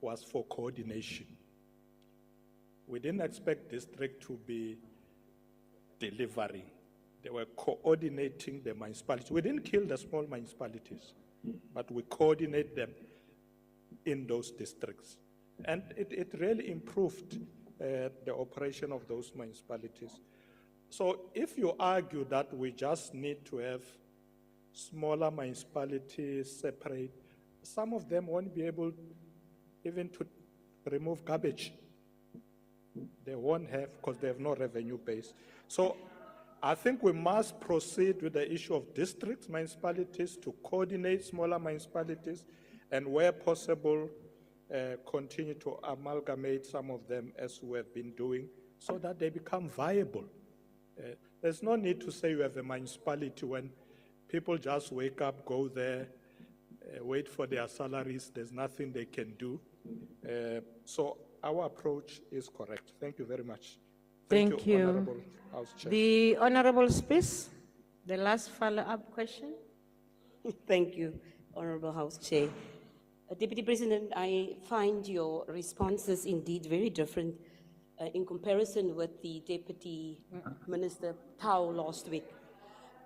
was for coordination. We didn't expect district to be delivering. They were coordinating the municipalities. We didn't kill the small municipalities, but we coordinate them in those districts. And it really improved the operation of those municipalities. So if you argue that we just need to have smaller municipalities separate, some of them won't be able even to remove garbage. They won't have, because they have no revenue base. So I think we must proceed with the issue of districts, municipalities, to coordinate smaller municipalities, and where possible, continue to amalgamate some of them as we have been doing, so that they become viable. There's no need to say you have a municipality when people just wake up, go there, wait for their salaries, there's nothing they can do. So our approach is correct. Thank you very much. Thank you. Honorable House Chair. The Honorable Space, the last follow-up question. Thank you, Honorable House Chair. Deputy President, I find your responses indeed very different in comparison with the Deputy Minister Tao last week.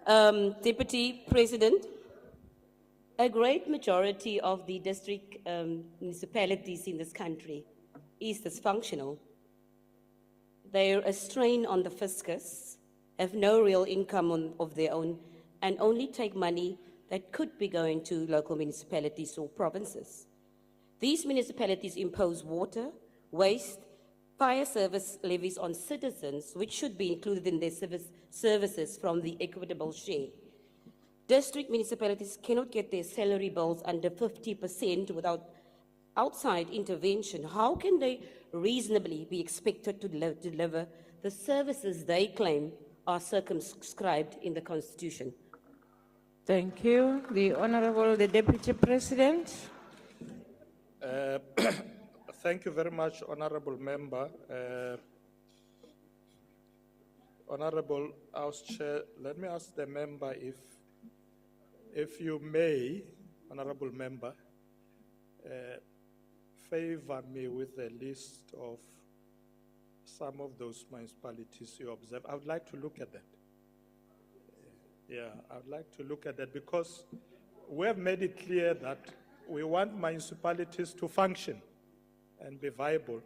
Deputy President, a great majority of the district municipalities in this country is dysfunctional. They're a strain on the fiscus, have no real income of their own, and only take money that could be going to local municipalities or provinces. These municipalities impose water, waste, fire service levies on citizens, which should be included in their services from the equitable share. District municipalities cannot get their salary bills under 50% without outside intervention. How can they reasonably be expected to deliver the services they claim are circumscribed in the Constitution? Thank you. The Deputy President. Thank you very much, Honorable Member. Honorable House Chair, let me ask the member if you may, Honorable Member, favor me with a list of some of those municipalities you observe. I would like to look at that. Yeah, I would like to look at that because we have made it clear that we want municipalities to function and be viable.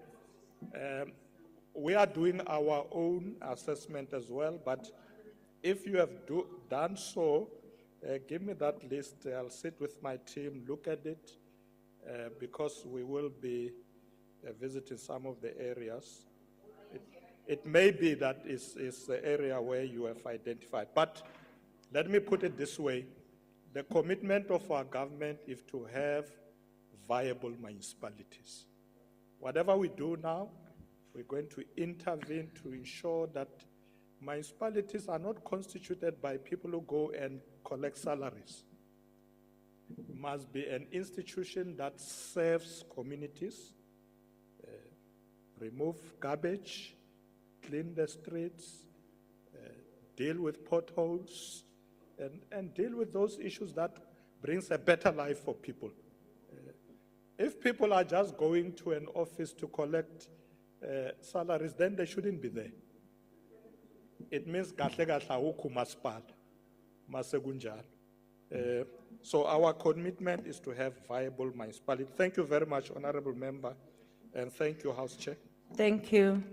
We are doing our own assessment as well, but if you have done so, give me that list. I'll sit with my team, look at it, because we will be visiting some of the areas. It may be that it's the area where you have identified, but let me put it this way. The commitment of our government is to have viable municipalities. Whatever we do now, we're going to intervene to ensure that municipalities are not constituted by people who go and collect salaries. It must be an institution that serves communities, remove garbage, clean the streets, deal with potholes, and deal with those issues that brings a better life for people. If people are just going to an office to collect salaries, then they shouldn't be there. It means so our commitment is to have viable municipalities. Thank you very much, Honorable Member, and thank you, House Chair. Thank you.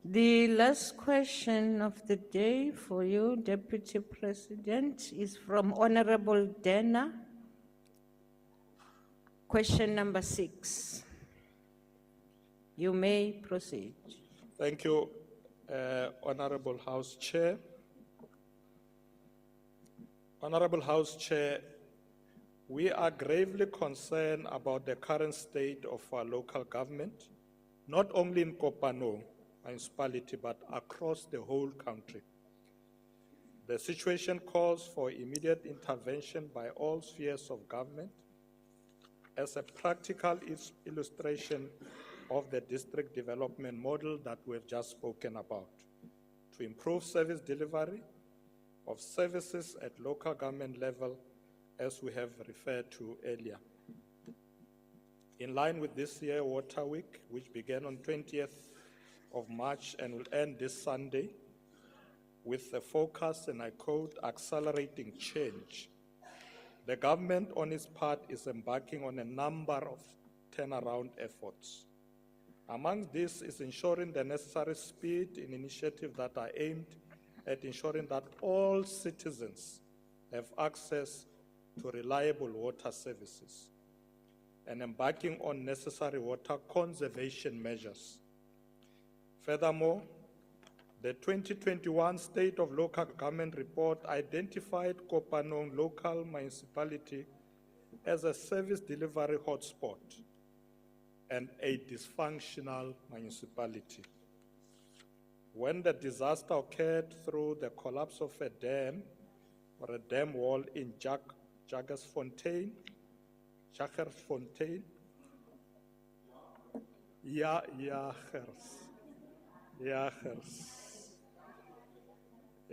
The last question of the day for you, Deputy President, is from Honorable Dana. Question number 6. You may proceed. Thank you, Honorable House Chair. Honorable House Chair, we are gravely concerned about the current state of our local government, not only in Kopano municipality, but across the whole country. The situation calls for immediate intervention by all spheres of government as a practical illustration of the district development model that we've just spoken about, to improve service delivery of services at local government level, as we have referred to earlier. In line with this year's Water Week, which began on 20th of March and will end this Sunday, with the focus, and I quote, accelerating change, the government on its part is embarking on a number of turnaround efforts. Among these is ensuring the necessary speed in initiatives that are aimed at ensuring that all citizens have access to reliable water services and embarking on necessary water conservation measures. Furthermore, the 2021 State of Local Government report identified Kopanong local municipality as a service delivery hotspot and a dysfunctional municipality. When the disaster occurred through the collapse of a dam or a dam wall in Jagersfontein,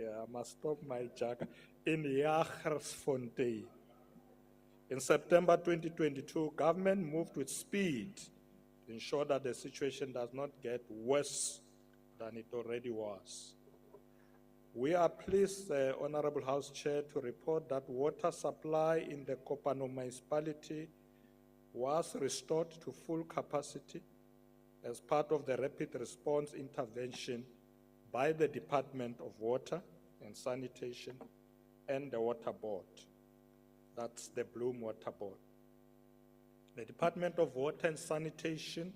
I must stop my jagger. In Jagersfontein. In September 2022, government moved with speed to ensure that the situation does not get worse than it already was. We are pleased, Honorable House Chair, to report that water supply in the Kopanong municipality was restored to full capacity as part of the rapid response intervention by the Department of Water and Sanitation and the Water Board. That's the Bloom Water Board. The Department of Water and Sanitation,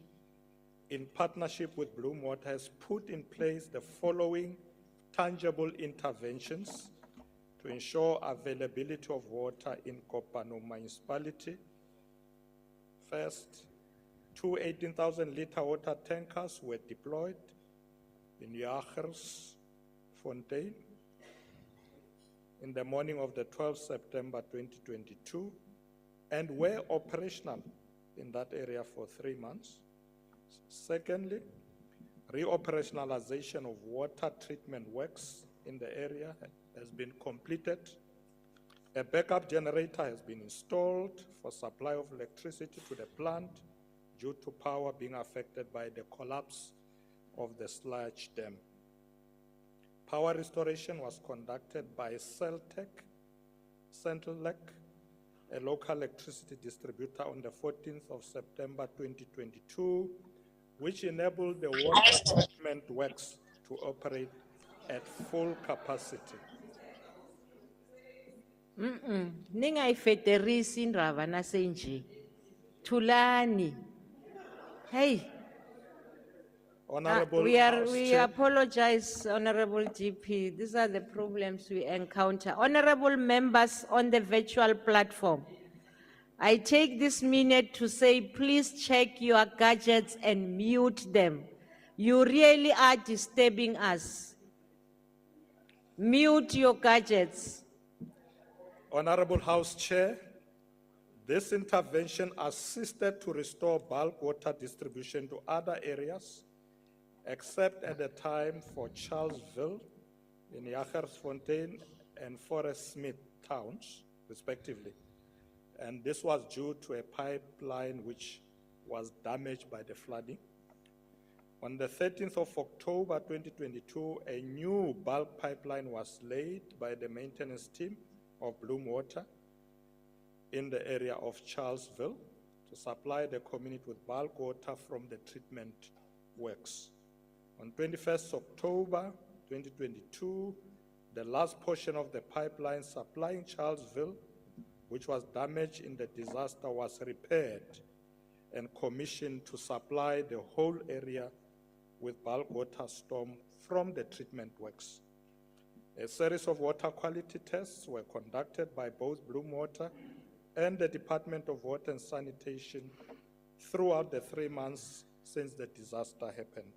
in partnership with Bloom Water, has put in place the following tangible interventions to ensure availability of water in Kopanong municipality. First, 2 18,000-liter water tankers were deployed in Jagersfontein in the morning of the 12th September 2022 and were operational in that area for 3 months. Secondly, reoperationalization of water treatment works in the area has been completed. A backup generator has been installed for supply of electricity to the plant due to power being affected by the collapse of the sludge dam. Power restoration was conducted by Celtec, a local electricity distributor, on the 14th of September 2022, which enabled the water treatment works to operate at full capacity. Ningayifederisi indaba nasenje. Thulani. Hey. Honorable we House Chair. apologize, Honorable GP. These are the problems we encounter. Honorable members on the virtual platform, I take this minute to say, please check your gadgets and mute them. You really are disturbing us. Mute your gadgets. Honorable House Chair, this intervention assisted to restore bulk water distribution to other areas, except at the time for Charlesville in Jagersfontein and Forest Smith towns, respectively. And this was due to a pipeline which was damaged by the flooding. On the 13th of October 2022, a new bulk pipeline was laid by the maintenance team of Bloom Water in the area of Charlesville to supply the community with bulk water from the treatment works. On 21st October 2022, the last portion of the pipeline supplying Charlesville, which was damaged in the disaster, was repaired and commissioned to supply the whole area with bulk water storm from the treatment works. A series of water quality tests were conducted by both Bloom Water and the Department of Water and Sanitation throughout the 3 months since the disaster happened.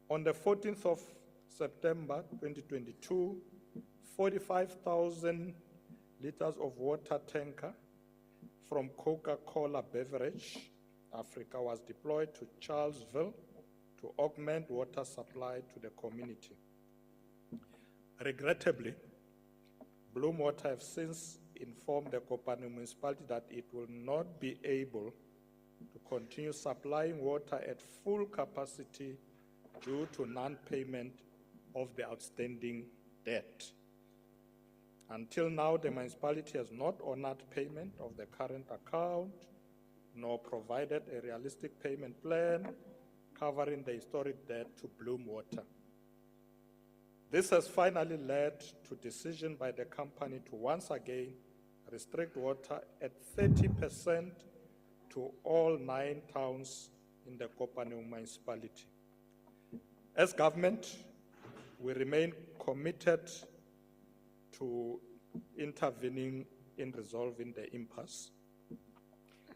On the 14th of September 2022, 45,000 liters of water tanker from Coca-Cola Beverage Africa was deployed to Charlesville to augment water supply to the community. Regrettably, Bloom Water have since informed the Kopanong municipality that it will not be able to continue supplying water at full capacity due to non-payment of the outstanding debt. Until now, the municipality has not honored payment of the current account, nor provided a realistic payment plan covering the historic debt to Bloom Water. This has finally led to decision by the company to once again restrict water at 30% to all 9 towns in the Kopanong municipality. As government, we remain committed to intervening in resolving the impasse.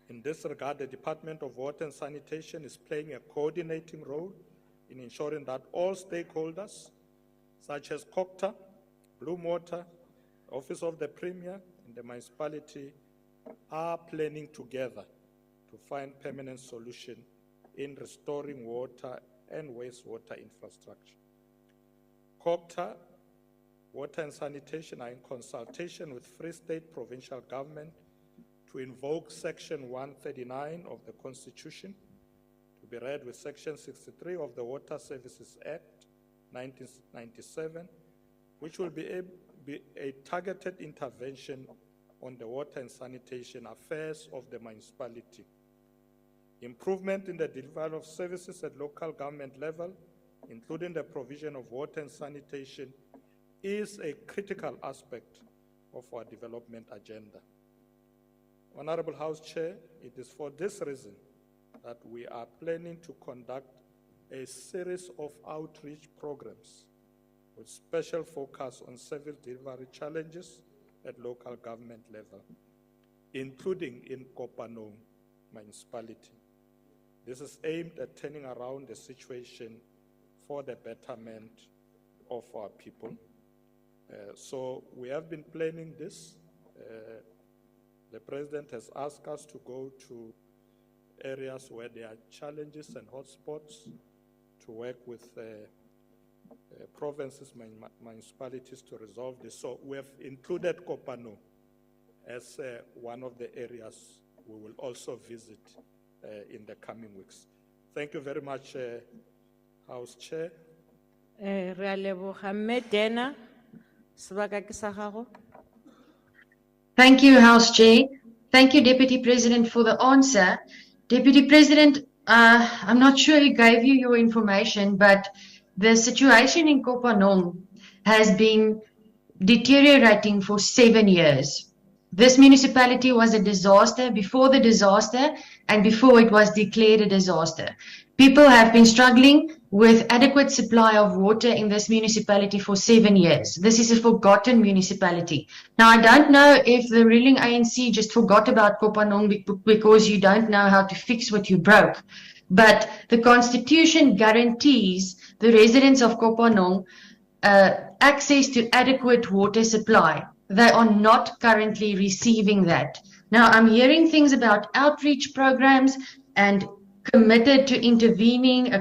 In this regard, the Department of Water and Sanitation is playing a coordinating role in ensuring that all stakeholders, such as COCTA, Bloom Water, Office of the Premier, and the municipality, are planning together to find permanent solution in restoring water and wastewater infrastructure. COCTA, Water and Sanitation are in consultation with Free State Provincial Government to invoke Section 139 of the Constitution, to be read with Section 63 of the Water Services Act 1997, which will be a targeted intervention on the water and sanitation affairs of the municipality. Improvement in the delivery of services at local government level, including the provision of water and sanitation, is a critical aspect of our development agenda. Honorable House Chair, it is for this reason that we are planning to conduct a series of outreach programs with special focus on service delivery challenges at local government level, including in Kopanong municipality. This is aimed at turning around the situation for the betterment of our people. So we have been planning this. The President has asked us to go to areas where there are challenges and hotspots to work with provinces, municipalities to resolve this. So we have included Kopanong as one of the areas we will also visit in the coming weeks. Thank you very much, House Chair. Re a leboga. Mme Dena, sebaka ke sa gago. Thank you, House Chair. Thank you, Deputy President, for the answer. Deputy President, I'm not sure who gave you your information, but the situation in Kopanong has been deteriorating for 7 years. This municipality was a disaster before the disaster and before it was declared a disaster. People have been struggling with adequate supply of water in this municipality for 7 years. This is a forgotten municipality. Now, I don't know if the ruling ANC just forgot about Kopanong because you don't know how to fix what you broke. But the Constitution guarantees the residents of Kopanong access to adequate water supply. They are not currently receiving that. Now, I'm hearing things about outreach programs and committed to intervening,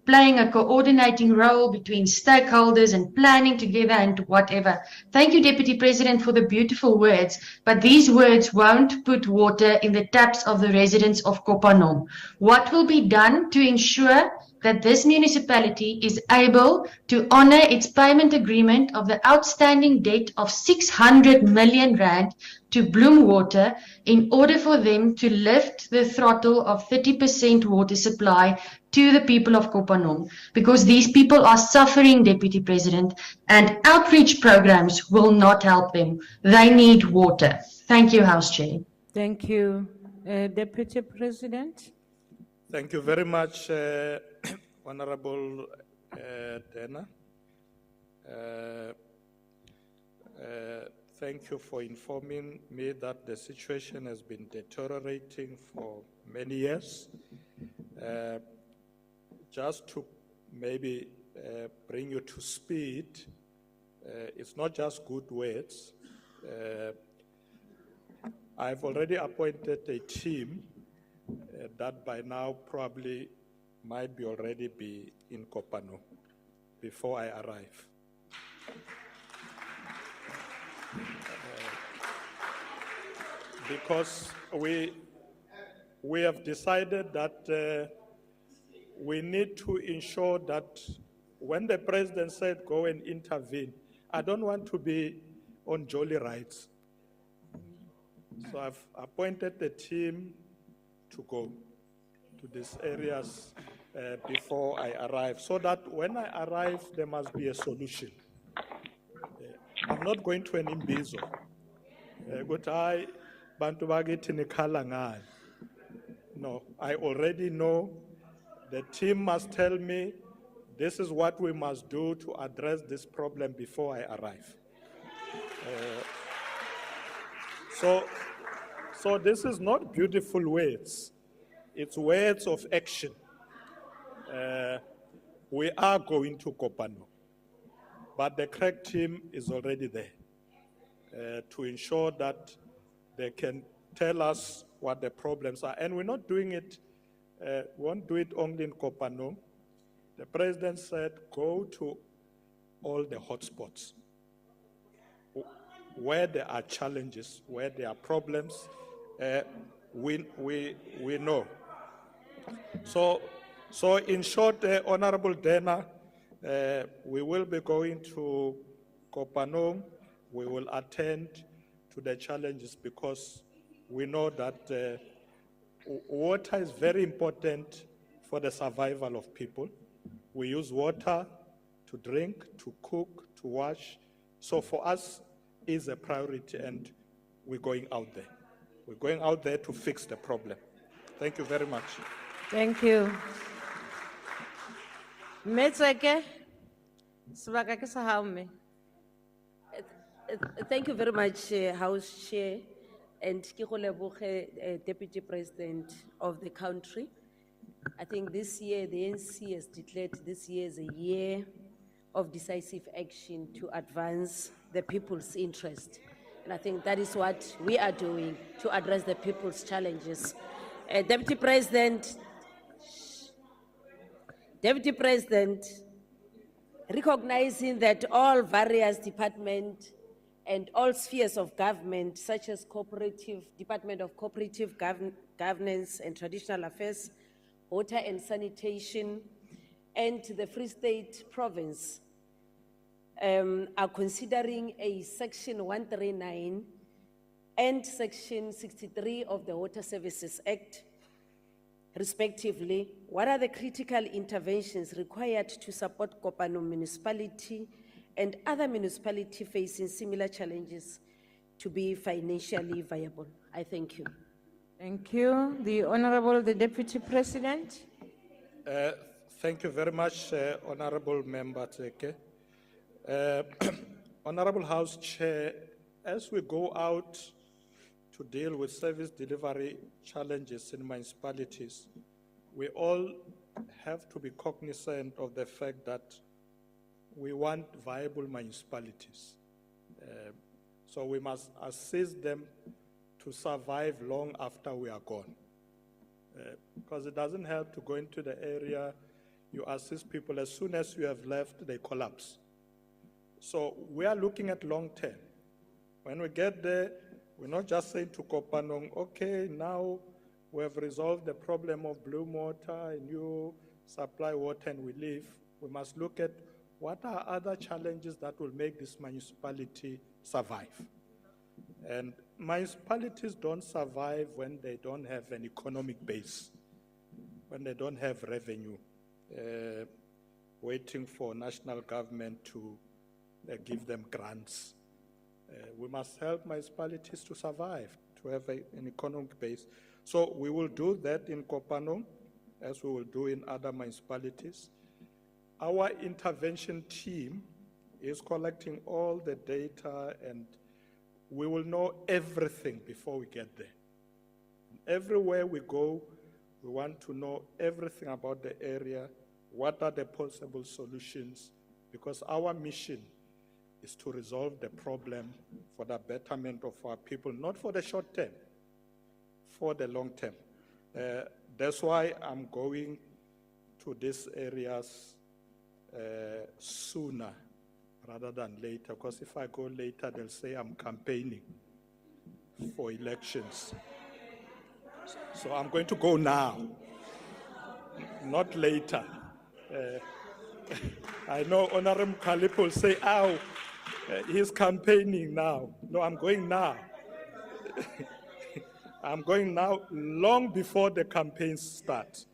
playing a coordinating role between stakeholders and planning together and whatever. Thank you, Deputy President, for the beautiful words, but these words won't put water in the taps of the residents of Kopanong. What will be done to ensure that this municipality is able to honor its payment agreement of the outstanding debt of 600 million rand to Bloom Water in order for them to lift the throttle of 30% water supply to the people of Kopanong? Because these people are suffering, Deputy President, and outreach programs will not help them. They need water. Thank you, House Chair. Thank you. Deputy President. Thank you very much, Honorable Dena. Thank you for informing me that the situation has been deteriorating for many years. Just to maybe bring you to speed, It's not just good words. I've already appointed a team that by now probably might be already be in Kopano before I arrive. Because we have decided that we need to ensure that when the president said go and intervene, I don't want to be on jolly rides. So I've appointed the team to go to these areas before I arrive, so that when I arrive, there must be a solution. I'm not going to an imbizo. But I, bantu bakithi nikhala ngani. No, I already know. The team must tell me this is what we must do to address this problem before I arrive. So this is not beautiful words. It's words of action. We are going to Kopano, but the crack team is already there to ensure that they can tell us what the problems are. And we're not doing it, we won't do it only in Kopano. The president said, go to all the hotspots where there are challenges, where there are problems. We know. So in short, Honorable Dana, we will be going to Kopano. We will attend to the challenges because we know that water is very important for the survival of people. We use water to drink, to cook, to wash. So for us, it's a priority, and we're going out there. We're going out there to fix the problem. Thank you very much. Thank you. Metseke, sebaka ke sa hao mme. Thank you very much, House Chair, and ke go leboge, Deputy President of the country. I think this year, the ANC has declared this year as a year of decisive action to advance the people's interest. And I think that is what we are doing to address the people's challenges. Deputy President, recognizing that all various departments and all spheres of government, such as Department of Cooperative Governance and Traditional Affairs, Water and Sanitation, and the Free State Province are considering a Section 139 and Section 63 of the Water Services Act, respectively. What are the critical interventions required to support Kopano municipality and other municipalities facing similar challenges to be financially viable? I thank you. Thank you. The Honorable, the Deputy President. Thank you very much, Honorable Member Teke. Honorable House Chair, as we go out to deal with service delivery challenges in municipalities, we all have to be cognizant of the fact that we want viable municipalities. So we must assist them to survive long after we are gone. Because it doesn't help to go into the area, you assist people, as soon as you have left, they collapse. So we are looking at long term. When we get there, we're not just saying to Kopanong, okay, now we have resolved the problem of blue water and you supply water and we leave. We must look at what are other challenges that will make this municipality survive. And municipalities don't survive when they don't have an economic base, when they don't have revenue, waiting for national government to give them grants. We must help municipalities to survive, to have an economic base. So we will do that in Kopano, as we will do in other municipalities. Our intervention team is collecting all the data, and we will know everything before we get there. Everywhere we go, we want to know everything about the area, what are the possible solutions, because our mission is to resolve the problem for the betterment of our people, not for the short term, for the long term. That's why I'm going to these areas sooner rather than later, because if I go later, they'll say I'm campaigning for elections. So I'm going to go now, not later. I know Honorable Khalip will say, ow, he's campaigning now. No, I'm going now. I'm going now long before the campaigns start.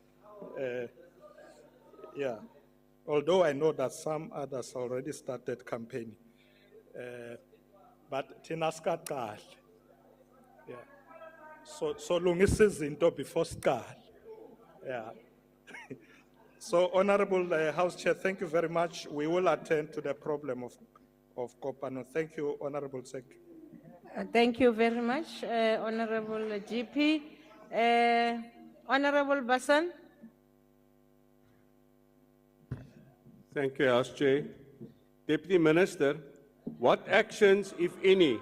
Yeah, although I know that some others already started campaigning. But tinaskakal. Yeah. So lungisa izinto before start. Yeah. So, Honorable House Chair, thank you very much. We will attend to the problem of Kopano. Thank you, Honorable Secretary. Thank you very much, Honorable GP. Honorable Basan. Thank you, House Chair. Deputy Minister, what actions, if any,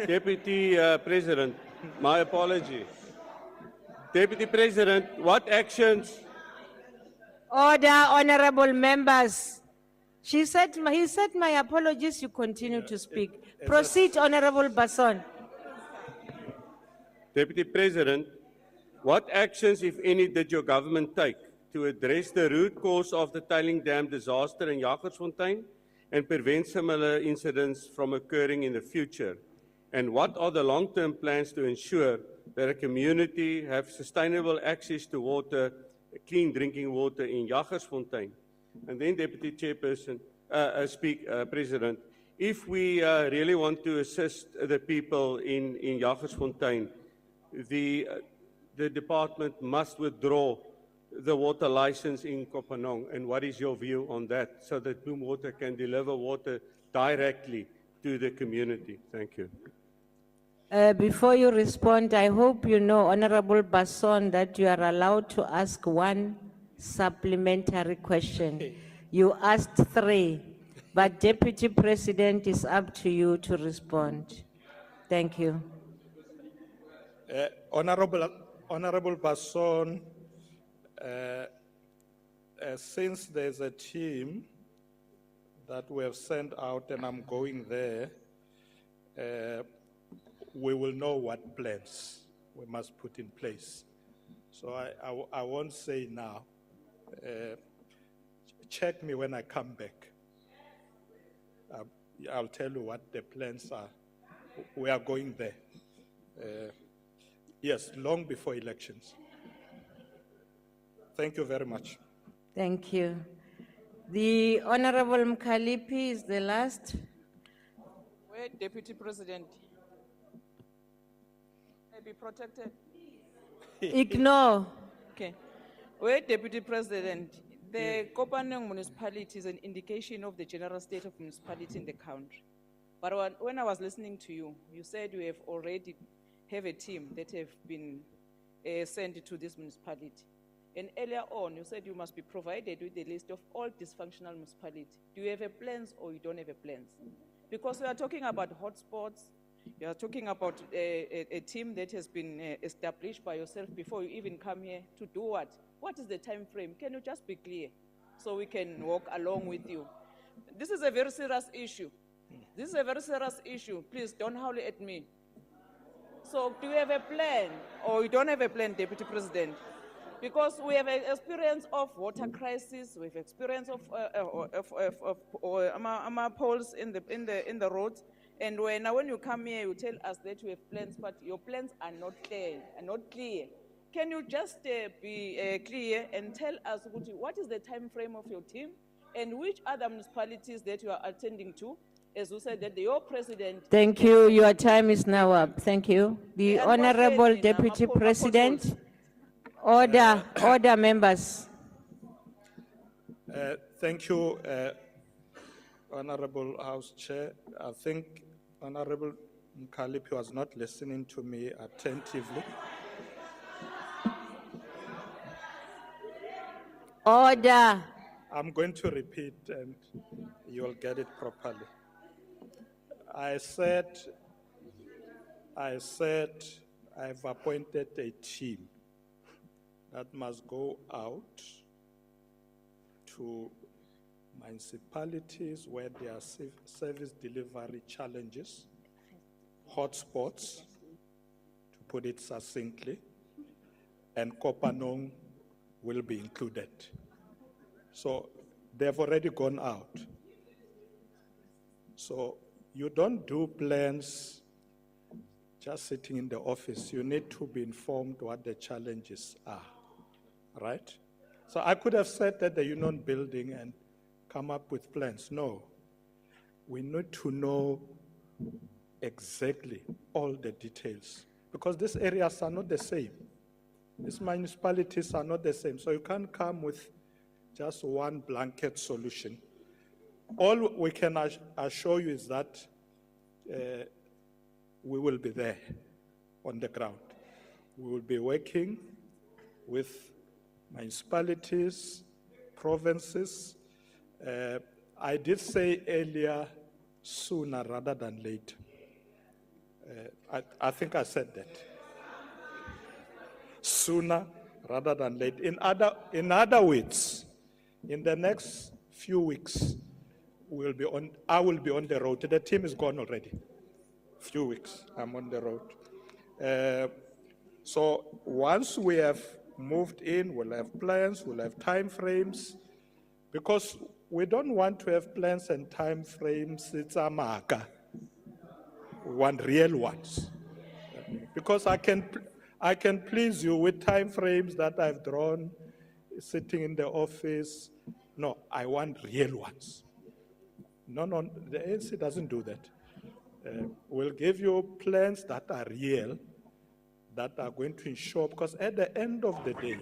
Deputy President, my apology. Deputy President, what actions? Order, honorable members. He said my apologies, you continue to speak. Proceed, Honorable Bason. Deputy President, what actions, if any, did your government take to address the root cause of the tailing dam disaster in Jagersfontein and prevent similar incidents from occurring in the future? And what are the long-term plans to ensure that a community have sustainable access to water, clean drinking water in Jagersfontein? And then, Deputy Chairperson, President, if we really want to assist the people in Jagersfontein, the department must withdraw the water license in Kopanong. And what is your view on that, so that Bloem Water can deliver water directly to the community? Thank you. Before you respond, I hope you know, Honorable Bason, that you are allowed to ask one supplementary question. You asked 3, but Deputy President, is up to you to respond. Thank you. Honorable Bason, since there's a team that we have sent out and I'm going there, we will know what plans we must put in place. So I won't say now. Check me when I come back. I'll tell you what the plans are. We are going there. Yes, long before elections. Thank you very much. Thank you. The Honorable Mkalipi is the last. Where Deputy President may be protected. Ignore. Okay. Where Deputy President, the Kopanong municipality is an indication of the general state of municipality in the country. But when I was listening to you, you said you have already have a team that have been sent to this municipality. And earlier on, you said you must be provided with a list of all dysfunctional municipalities. Do you have a plans or you don't have a plans? Because we are talking about hotspots, you are talking about a team that has been established by yourself before you even come here to do what? What is the time frame? Can you just be clear so we can walk along with you? This is a very serious issue. This is a very serious issue. Please don't howl at me. So do you have a plan or you don't have a plan, Deputy President? Because we have an experience of water crisis, we have experience of poles in the roads, and when you come here, you tell us that you have plans, but your plans are not clear, Can you just be clear and tell us what is the time frame of your team and which other municipalities that you are attending to? As you said, that your president. Thank you. Your time is now up. Thank you. The Honorable Deputy President. Order, members. Thank you, Honorable House Chair. I think Honorable Mkalipi was not listening to me attentively. Order. I'm going to repeat and you'll get it properly. I said I've appointed a team that must go out to municipalities where there are service delivery challenges, hotspots, to put it succinctly, and Kopanong will be included. So they've already gone out. So you don't do plans just sitting in the office. You need to be informed what the challenges are, right? So I could have sat at the union building and come up with plans. No, we need to know exactly all the details because these areas are not the same. These municipalities are not the same. So you can't come with just one blanket solution. All we can assure you is that we will be there on the ground. We will be working with municipalities, provinces. I did say earlier, sooner rather than later. I think I said that. Sooner rather than later. In other words, in the next few weeks, I will be on the road. The team is gone already. Few weeks, I'm on the road. So once we have moved in, we'll have plans, we'll have time frames, because we don't want to have plans and time frames, it's a marker. We want real ones. Because I can please you with time frames that I've drawn, sitting in the office. No, I want real ones. No, the ANC doesn't do that. We'll give you plans that are real, that are going to ensure, because at the end of the day,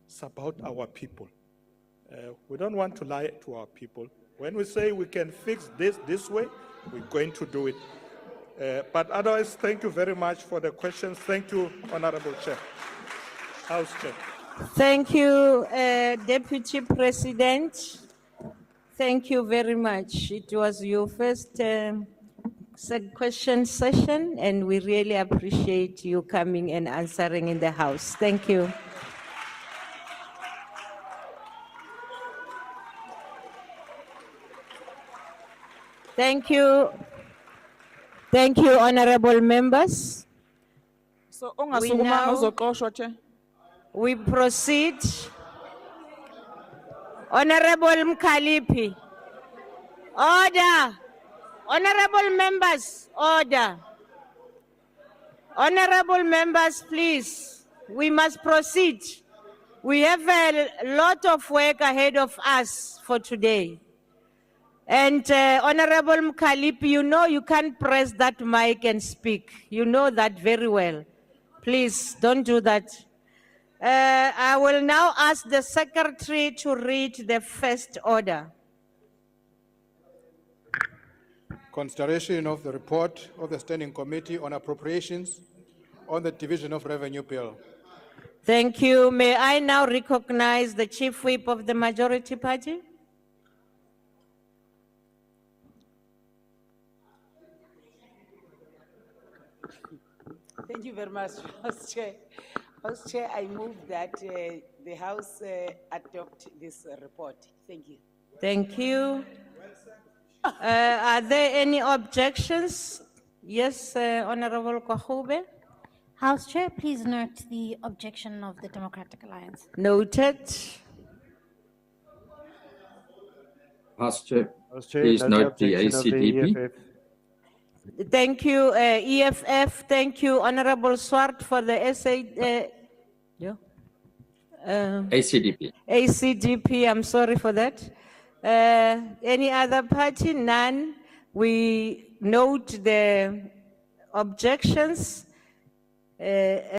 it's about our people. We don't want to lie to our people. When we say we can fix this way, we're going to do it. But otherwise, thank you very much for the questions. Thank you, Honorable Chair. House Chair. Thank you, Deputy President. Thank you very much. It was your first question session, and we really appreciate you coming and answering in the House. Thank you. Thank you. Thank you, honorable members. So, We proceed. Honorable Mkalipi. Order. Honorable members, order. Honorable members, please, we must proceed. We have a lot of work ahead of us for today. And Honorable Mkalipi, you know you can't press that mic and speak. You know that very well. Please, don't do that. I will now ask the Secretary to read the first order. Consideration of the report of the Standing Committee on Appropriations on the Division of Revenue Bill. Thank you. May I now recognize the Chief Whip of the Majority Party? Thank you very much, House Chair. House Chair, I move that the House adopt this report. Thank you. Thank you. Are there any objections? Yes, Honorable Kwahube. House Chair, please note the objection of the Democratic Alliance. Noted. House Chair, please note the ACDP. Thank you, EFF. Thank you, Honorable Swart, for the ACDP. ACDP, I'm sorry for that. Any other party? None. We note the objections.